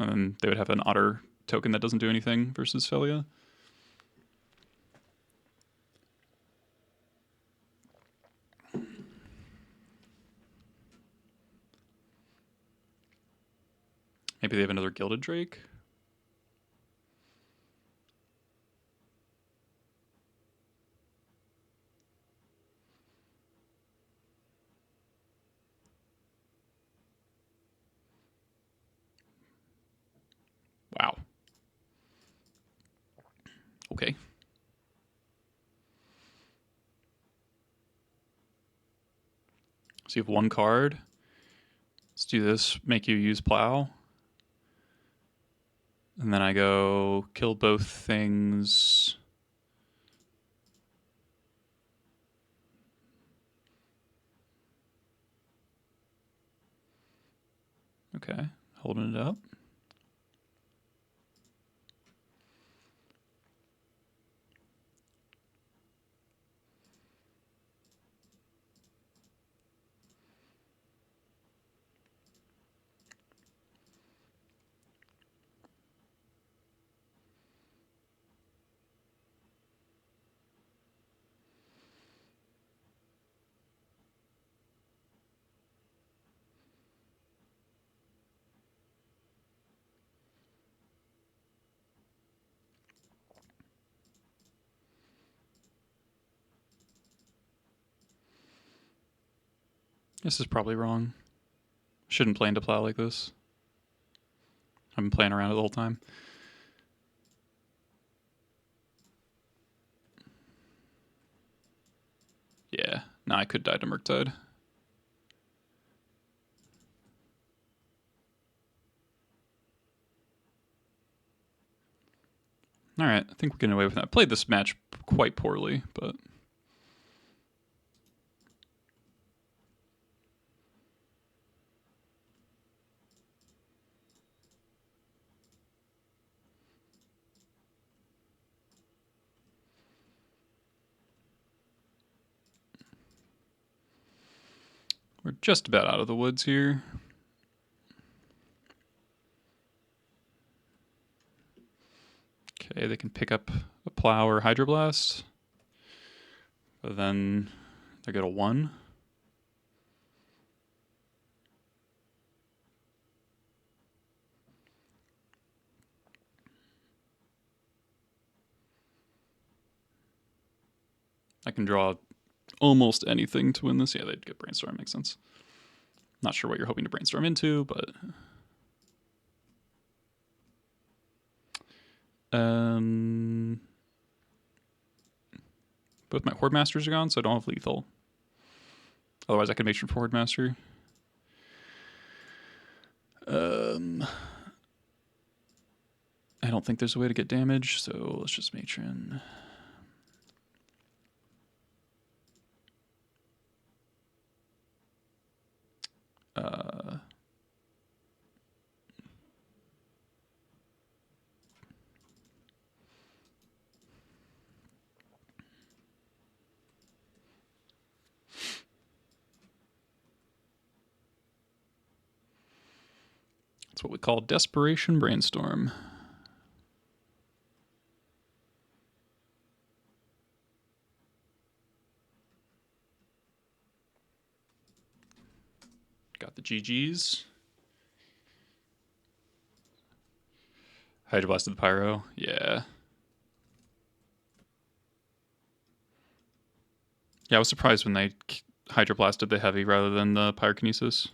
S1: And then they would have an Otter token that doesn't do anything versus Felia. Maybe they have another Gilded Drake. Wow. Okay. So you have 1 card. Let's do this. Make you use Plow. And then I go kill both things. Okay, holding it up. This is probably wrong. Shouldn't play into Plow like this. I've been playing around it the whole time. Yeah, no, I could die to Murktide. Alright, I think we're getting away with that. I played this match quite poorly, but... we're just about out of the woods here. Okay, they can pick up a Plow or Hydroblast. But then they get a 1. I can draw almost anything to win this. Yeah, they'd get Brainstorm, makes sense. Not sure what you're hoping to brainstorm into, but... both my Horde Masters are gone, so I don't have lethal. Otherwise, I could make sure for Horde Master. I don't think there's a way to get damage, so let's just Matron. That's what we call Desperation Brainstorm. Got the GGs. Hydroblasted the Pyro. Yeah. Yeah, I was surprised when they Hydroblasted the Heavy rather than the Pyrokinesis.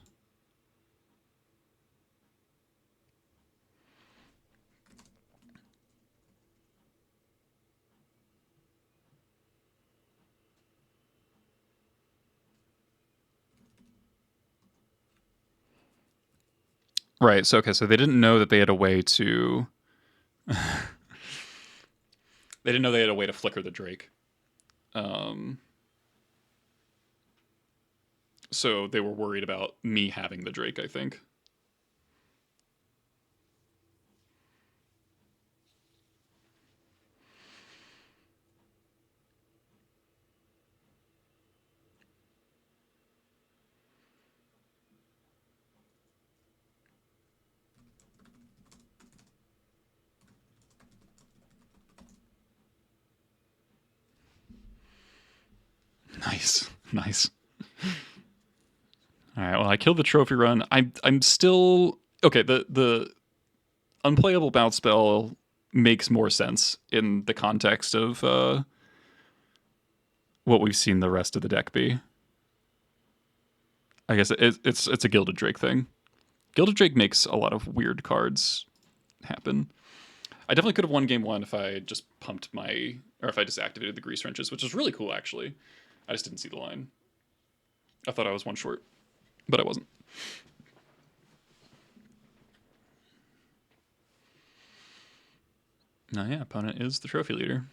S1: Right. So okay. So they didn't know that they had a way to. They didn't know they had a way to flicker the Drake. Um, so they were worried about me having the Drake, I think. Nice. Nice. All right. Well, I killed the trophy run. I'm still okay. The unplayable bounce spell makes more sense in the context of what we've seen the rest of the deck be. I guess it's a Gilded Drake thing. Gilded Drake makes a lot of weird cards happen. I definitely could have won game one if I just pumped my, or if I just activated the Grease Wrenches, which was really cool actually. I just didn't see the line. I thought I was one short, but I wasn't. No, yeah, opponent is the trophy leader.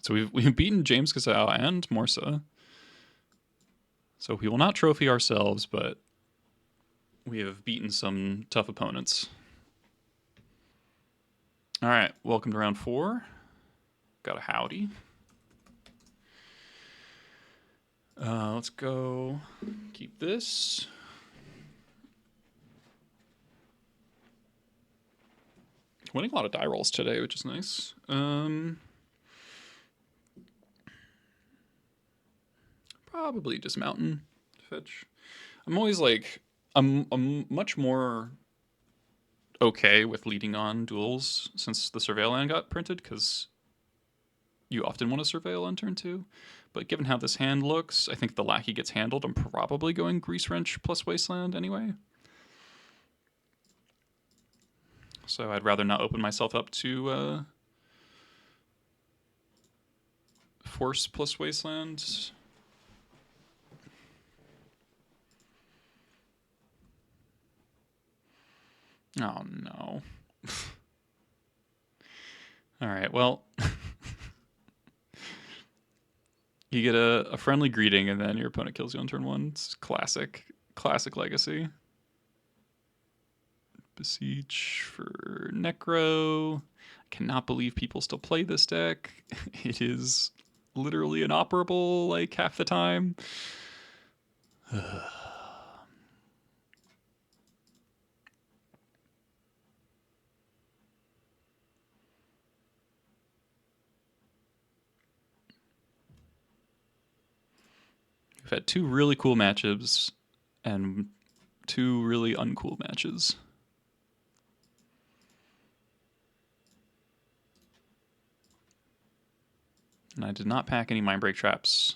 S1: So we've beaten James Gazelle and Morsa. So we will not trophy ourselves, but we have beaten some tough opponents. All right, welcome to round 4. Got a howdy. Let's go keep this. Winning a lot of die rolls today, which is nice. Probably dismountain fetch. I'm always like, I'm much more okay with leading on duels since the Surveil land got printed, because you often want to Surveil on turn 2. But given how this hand looks, I think the Lackey gets handled. I'm probably going Grease Wrench plus Wasteland anyway. So I'd rather not open myself up to Force plus Wasteland. Oh no. All right, well, you get a friendly greeting and then your opponent kills you on turn 1. It's classic legacy. Beseech for Necro. I cannot believe people still play this deck. It is literally inoperable like half the time. We've had 2 really cool matchups and 2 really uncool matches. And I did not pack any Mindbreak Traps.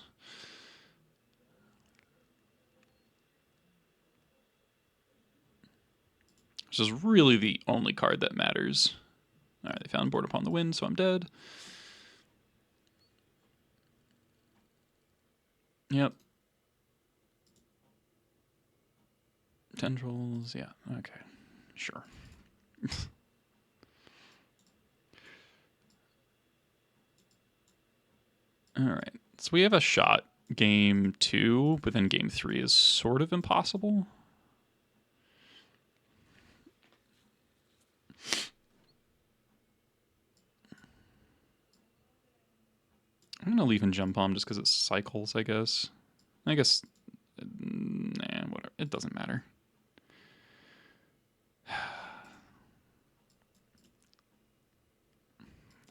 S1: Which is really the only card that matters. Alright, they found Board Upon the Wind, so I'm dead. Yep. Tendrils, yeah, okay. Sure. Alright, so we have a shot. Game 2, but then game 3 is sort of impossible. I'm going to leave and jump on just because it cycles, I guess. Nah, whatever. It doesn't matter.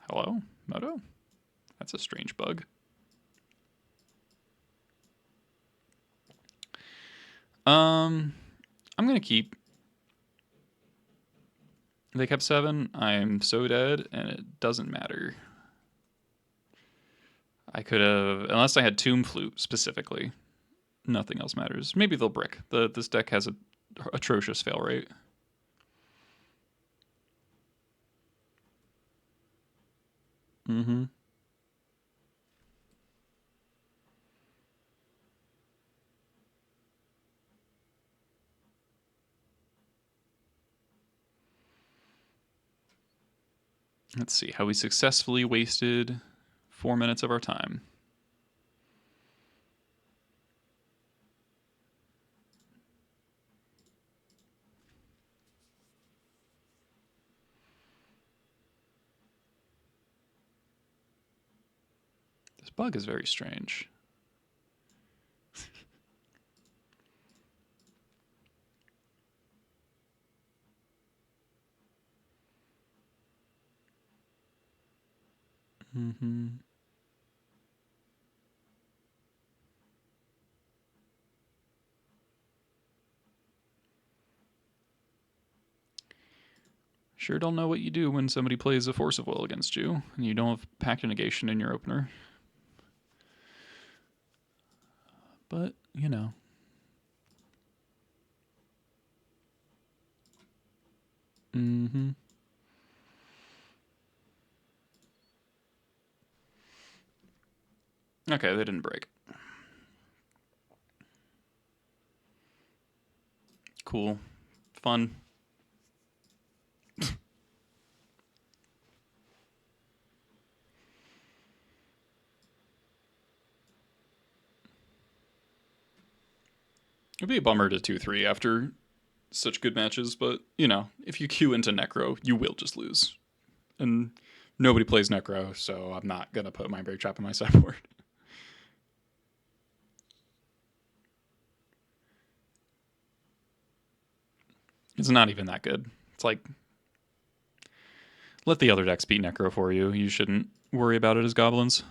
S1: Hello? Moto? That's a strange bug. I'm going to keep. They kept 7. I'm so dead, and it doesn't matter. I could have, unless I had Tomb Flute specifically. Nothing else matters. Maybe they'll brick. This deck has a atrocious fail rate. Mm-hmm. Let's see how we successfully wasted 4 minutes of our time. This bug is very strange. Mm-hmm. Sure don't know what you do when somebody plays a Force of Will against you and you don't have Pact of Negation in your opener. But, you know. Mm-hmm. Okay, they didn't break. Cool. Fun. It'd be a bummer to 2-3 after such good matches, but, you know, if you queue into Necro, you will just lose. And nobody plays Necro, so I'm not going to put Mindbreak Trap on my sideboard. It's not even that good. It's like, let the other decks beat Necro for you. You shouldn't worry about it as Goblins.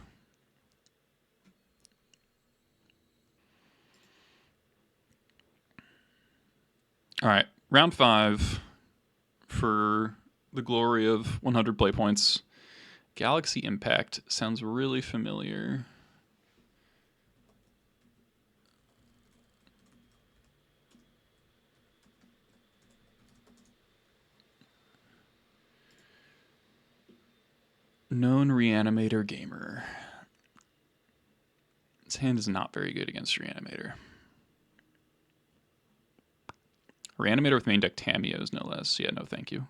S1: All right, round 5 for the glory of 100 play points. Galaxy Impact sounds really familiar. Known Reanimator Gamer. His hand is not very good against Reanimator. Reanimator with main deck Tamios, no less. Yeah, no thank you.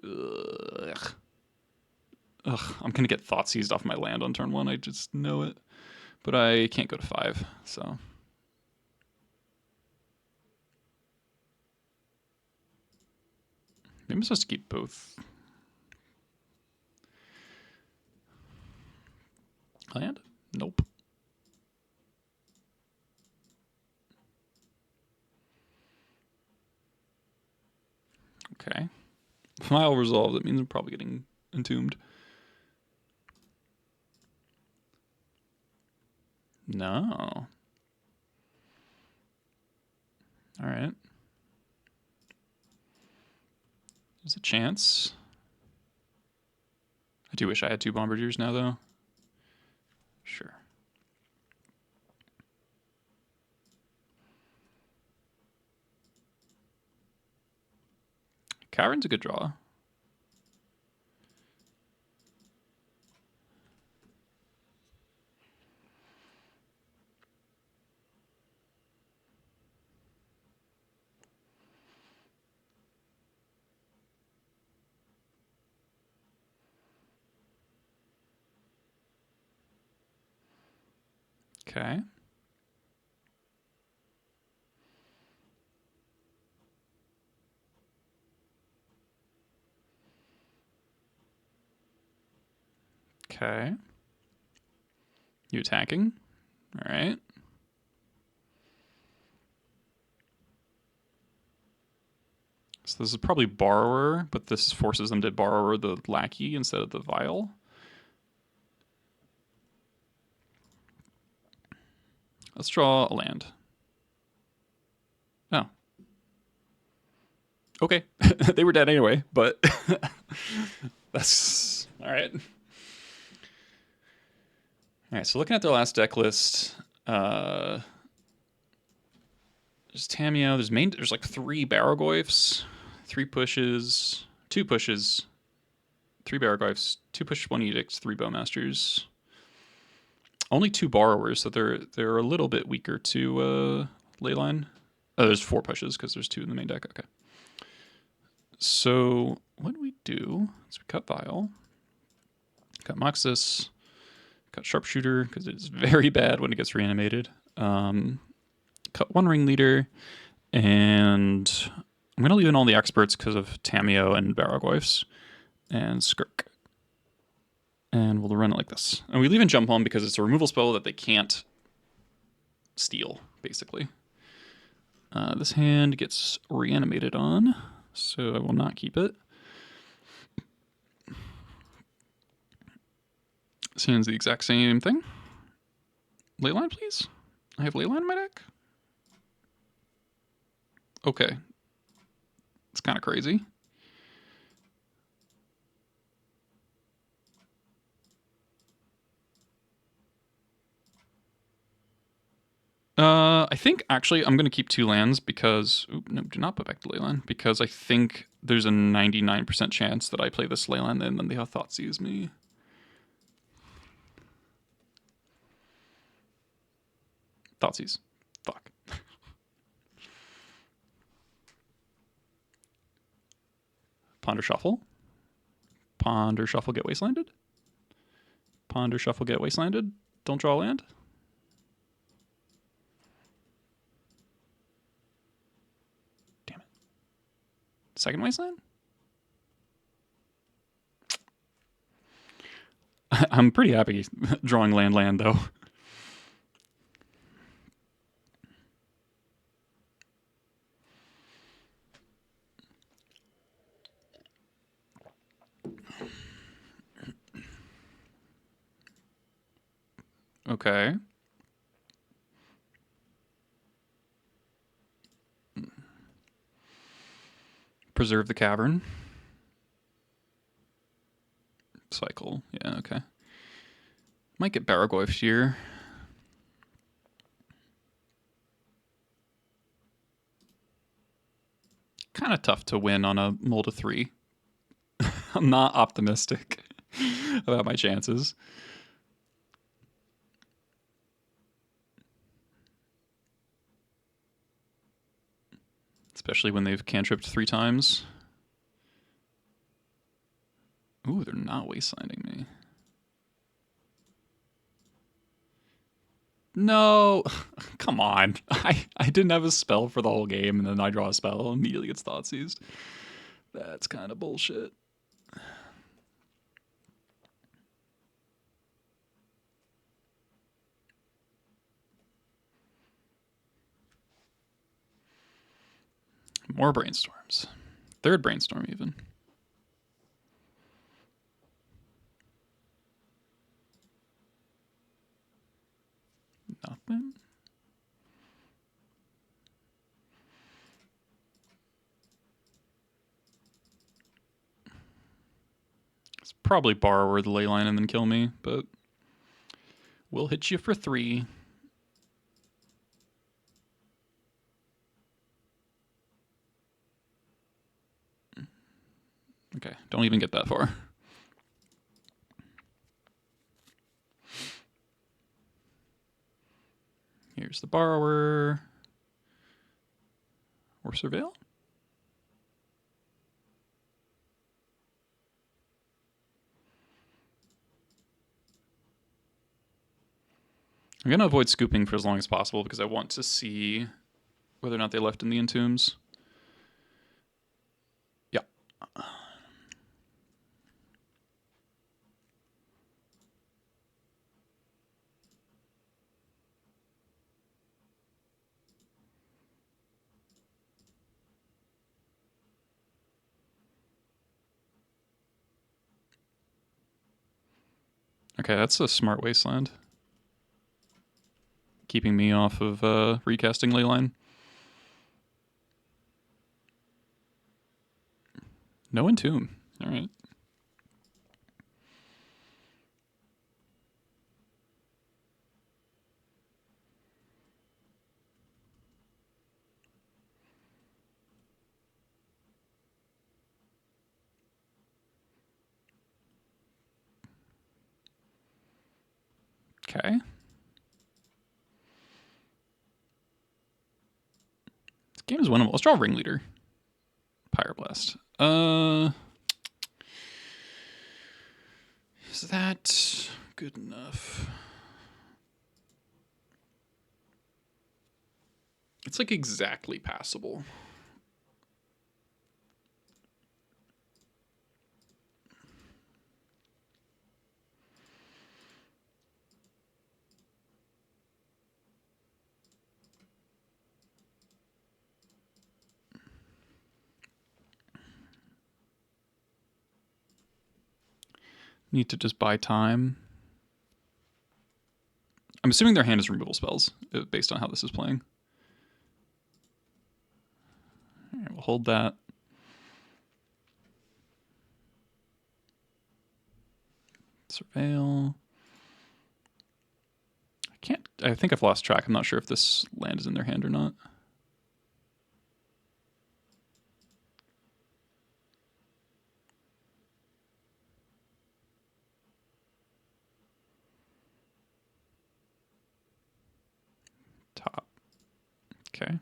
S1: Ugh. I'm going to get Thought Seized off my land on turn 1. I just know it. But I can't go to 5, so... Maybe I'm supposed to keep both. Land? Nope. Okay. File resolved. That means I'm probably getting entombed. No. All right. There's a chance. I do wish I had 2 Bombardiers now, though. Sure. Coward's a good draw. Okay. Okay. You attacking? All right. So this is probably Borrower, but this forces them to Borrower the Lackey instead of the Vial. Let's draw a land. Oh. Okay. They were dead anyway, but that's all right. All right, so looking at their last deck list, there's Tamio. There's like 3 Barrogoyfs, 3 pushes, 2 pushes, 3 Barrogoyfs, 2 pushes, 1 edicts, 3 Bowmasters. Only 2 Borrowers, so they're a little bit weaker to Leyline. Oh, there's 4 pushes because there's 2 in the main deck. Okay. So what do we do? So we cut Vial, cut Moxus, cut Sharpshooter, because it's very bad when it gets reanimated. Cut one Ringleader, and I'm going to leave in all the experts because of Tamio and Baraglyphs, and Skirk. And we'll run it like this. And we leave in Jump Home because it's a removal spell that they can't steal, basically. This hand gets reanimated on, so I will not keep it. This hand's the exact same thing. Leyline, please. I have Leyline in my deck. Okay. It's kind of crazy. I think actually I'm going to keep 2 lands because... no, do not put back the Leyline. Because I think there's a 99% chance that I play this Leyline and then they have Thoughtseize me. Thoughtseize. Fuck. Ponder Shuffle. Ponder Shuffle, get Wastelanded. Ponder Shuffle, get Wastelanded. Don't draw land. Damn it. Second Wasteland? I'm pretty happy drawing land though. Okay. Preserve the Cavern. Cycle. Yeah, okay. Might get Baraglyphs here. Kind of tough to win on a mull to 3. I'm not optimistic about my chances. Especially when they've cantripped 3 times. Ooh, they're not wastelanding me. No! Come on. I didn't have a spell for the whole game, and then I draw a spell and immediately gets Thoughtseized. That's kind of bullshit. More brainstorms. 3rd brainstorm, even. Nothing. It's probably Borrower the Leyline and then kill me, but we'll hit you for 3. Okay, don't even get that far. Here's the Borrower. Or Surveil? I'm going to avoid scooping for as long as possible because I want to see whether or not they left in the Entombs. Yeah. Okay, that's a smart wasteland. Keeping me off of recasting Leyline. No Entomb. All right. Okay. This game is winnable. Let's draw Ringleader. Pyroblast. Is that good enough? It's like exactly passable. Need to just buy time. I'm assuming their hand is removal spells based on how this is playing. All right, we'll hold that. Surveil. I think I've lost track. I'm not sure if this land is in their hand or not. Top. Okay.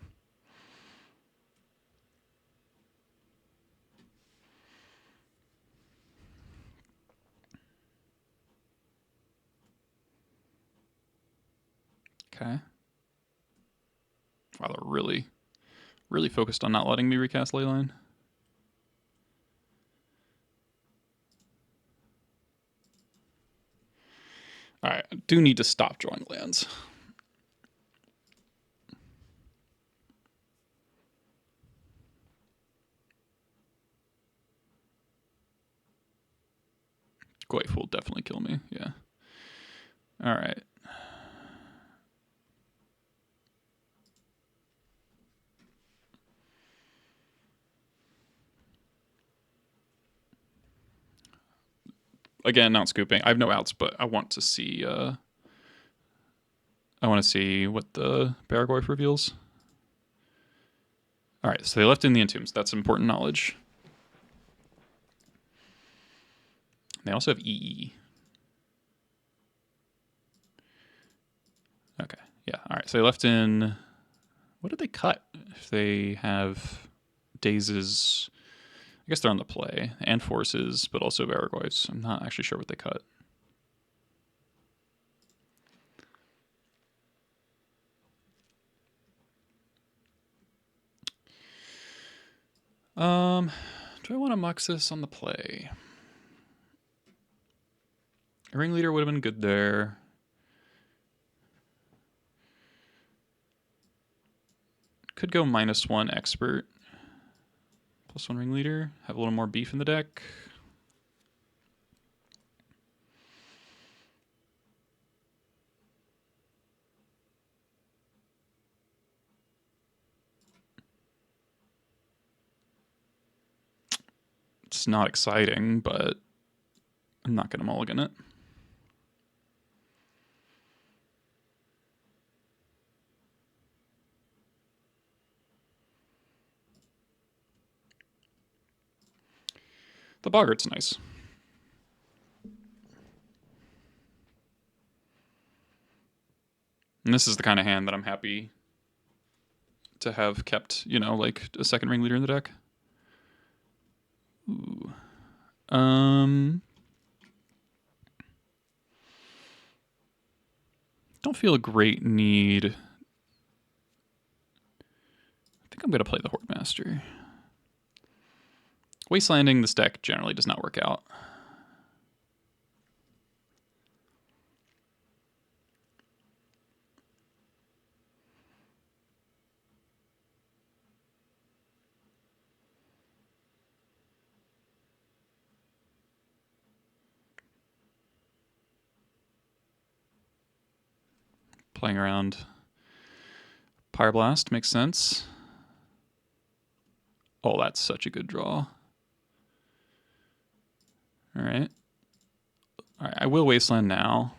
S1: Okay. Wow, they're really focused on not letting me recast Leyline. All right, I do need to stop drawing lands. Goif will definitely kill me, yeah. All right. Again, not scooping. I have no outs, but I want to see what the Barragoyf reveals. All right, so they left in the Entombs. That's important knowledge. They also have EE. Okay, yeah. All right, so they left in... What did they cut? If they have Dazes... I guess they're on the play. And Forces, but also Barragoyfs. I'm not actually sure what they cut. Do I want to Muxus on the play? A Ringleader would have been good there. Could go -1 Expert. +1 Ringleader. Have a little more beef in the deck. It's not exciting, but I'm not going to mulligan it. The Boggart's nice. And this is the kind of hand that I'm happy to have kept, you know, like a second Ringleader in the deck. Ooh. Don't feel a great need. I think I'm going to play the Horde Master. Wastelanding this deck generally does not work out. Playing around Pyroblast makes sense. Oh, that's such a good draw. All right. All right, I will Wasteland now.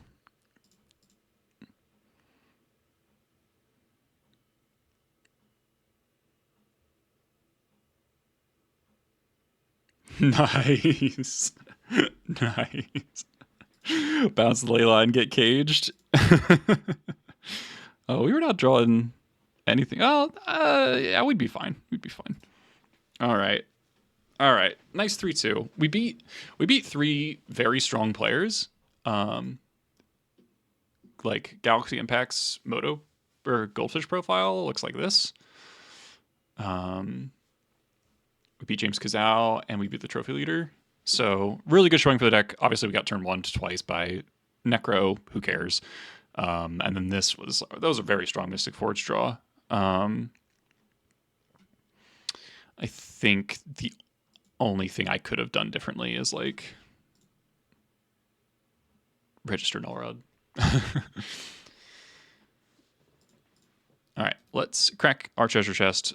S1: Nice. Nice. Bounce the Leyline, get caged. Oh, we were not drawing anything. Oh, yeah, we'd be fine. We'd be fine. All right. All right, nice 3-2. We beat three very strong players, like Galaxy Impact's Moto or Goldfish profile looks like this. We beat James Kazal and we beat the trophy leader. So really good showing for the deck. Obviously, we got turn 1 twice by Necro. Who cares? And then that was a very strong Mystic Forge draw. I think the only thing I could have done differently is like register Null Rod. All right, let's crack our treasure chest.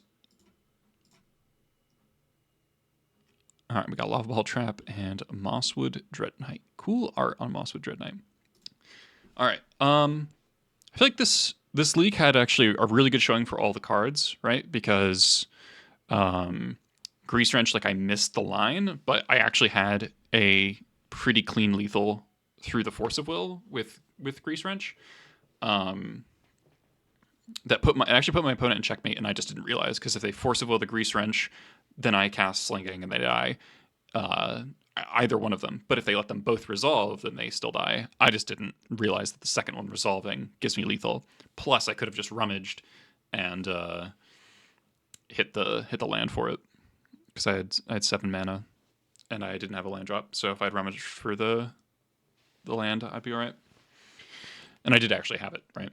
S1: All right, we got Lava Ball Trap and Mosswood Dread Knight. Cool art on Mosswood Dread Knight. All right, I feel like this league had actually a really good showing for all the cards, right? Because Grease Wrench, like I missed the line, but I actually had a pretty clean lethal through the Force of Will with Grease Wrench. That actually put my opponent in checkmate, and I just didn't realize, because if they Force of Will the Grease Wrench, then I cast Slinging and they die. Either one of them. But if they let them both resolve, then they still die. I just didn't realize that the second one resolving gives me lethal. Plus, I could have just rummaged and hit the land for it, because I had 7 mana and I didn't have a land drop. So if I'd rummaged for the land, I'd be all right. And I did actually have it, right?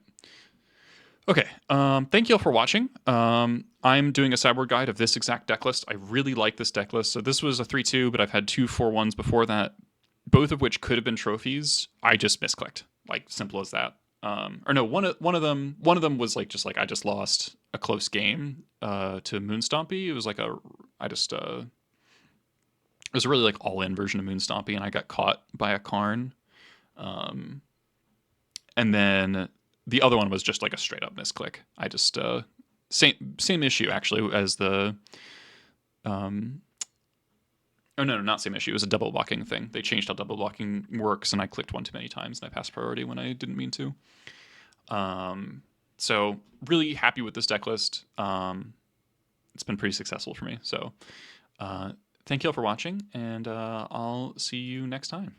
S1: Okay, thank you all for watching. I'm doing a sideboard guide of this exact deck list. I really like this deck list. So this was a 3-2, but I've had 2 4-1s before that, both of which could have been trophies. I just misclicked, like simple as that. Or no, one of them was like I just lost a close game to Moonstompy. It was like it was a really like all-in version of Moonstompy, and I got caught by a Karn. And then the other one was just like a straight up misclick. I just same issue actually as the oh no, not same issue. It was a double blocking thing. They changed how double blocking works, and I clicked one too many times and I passed priority when I didn't mean to. So really happy with this deck list. It's been pretty successful for me. So thank you all for watching, and I'll see you next time.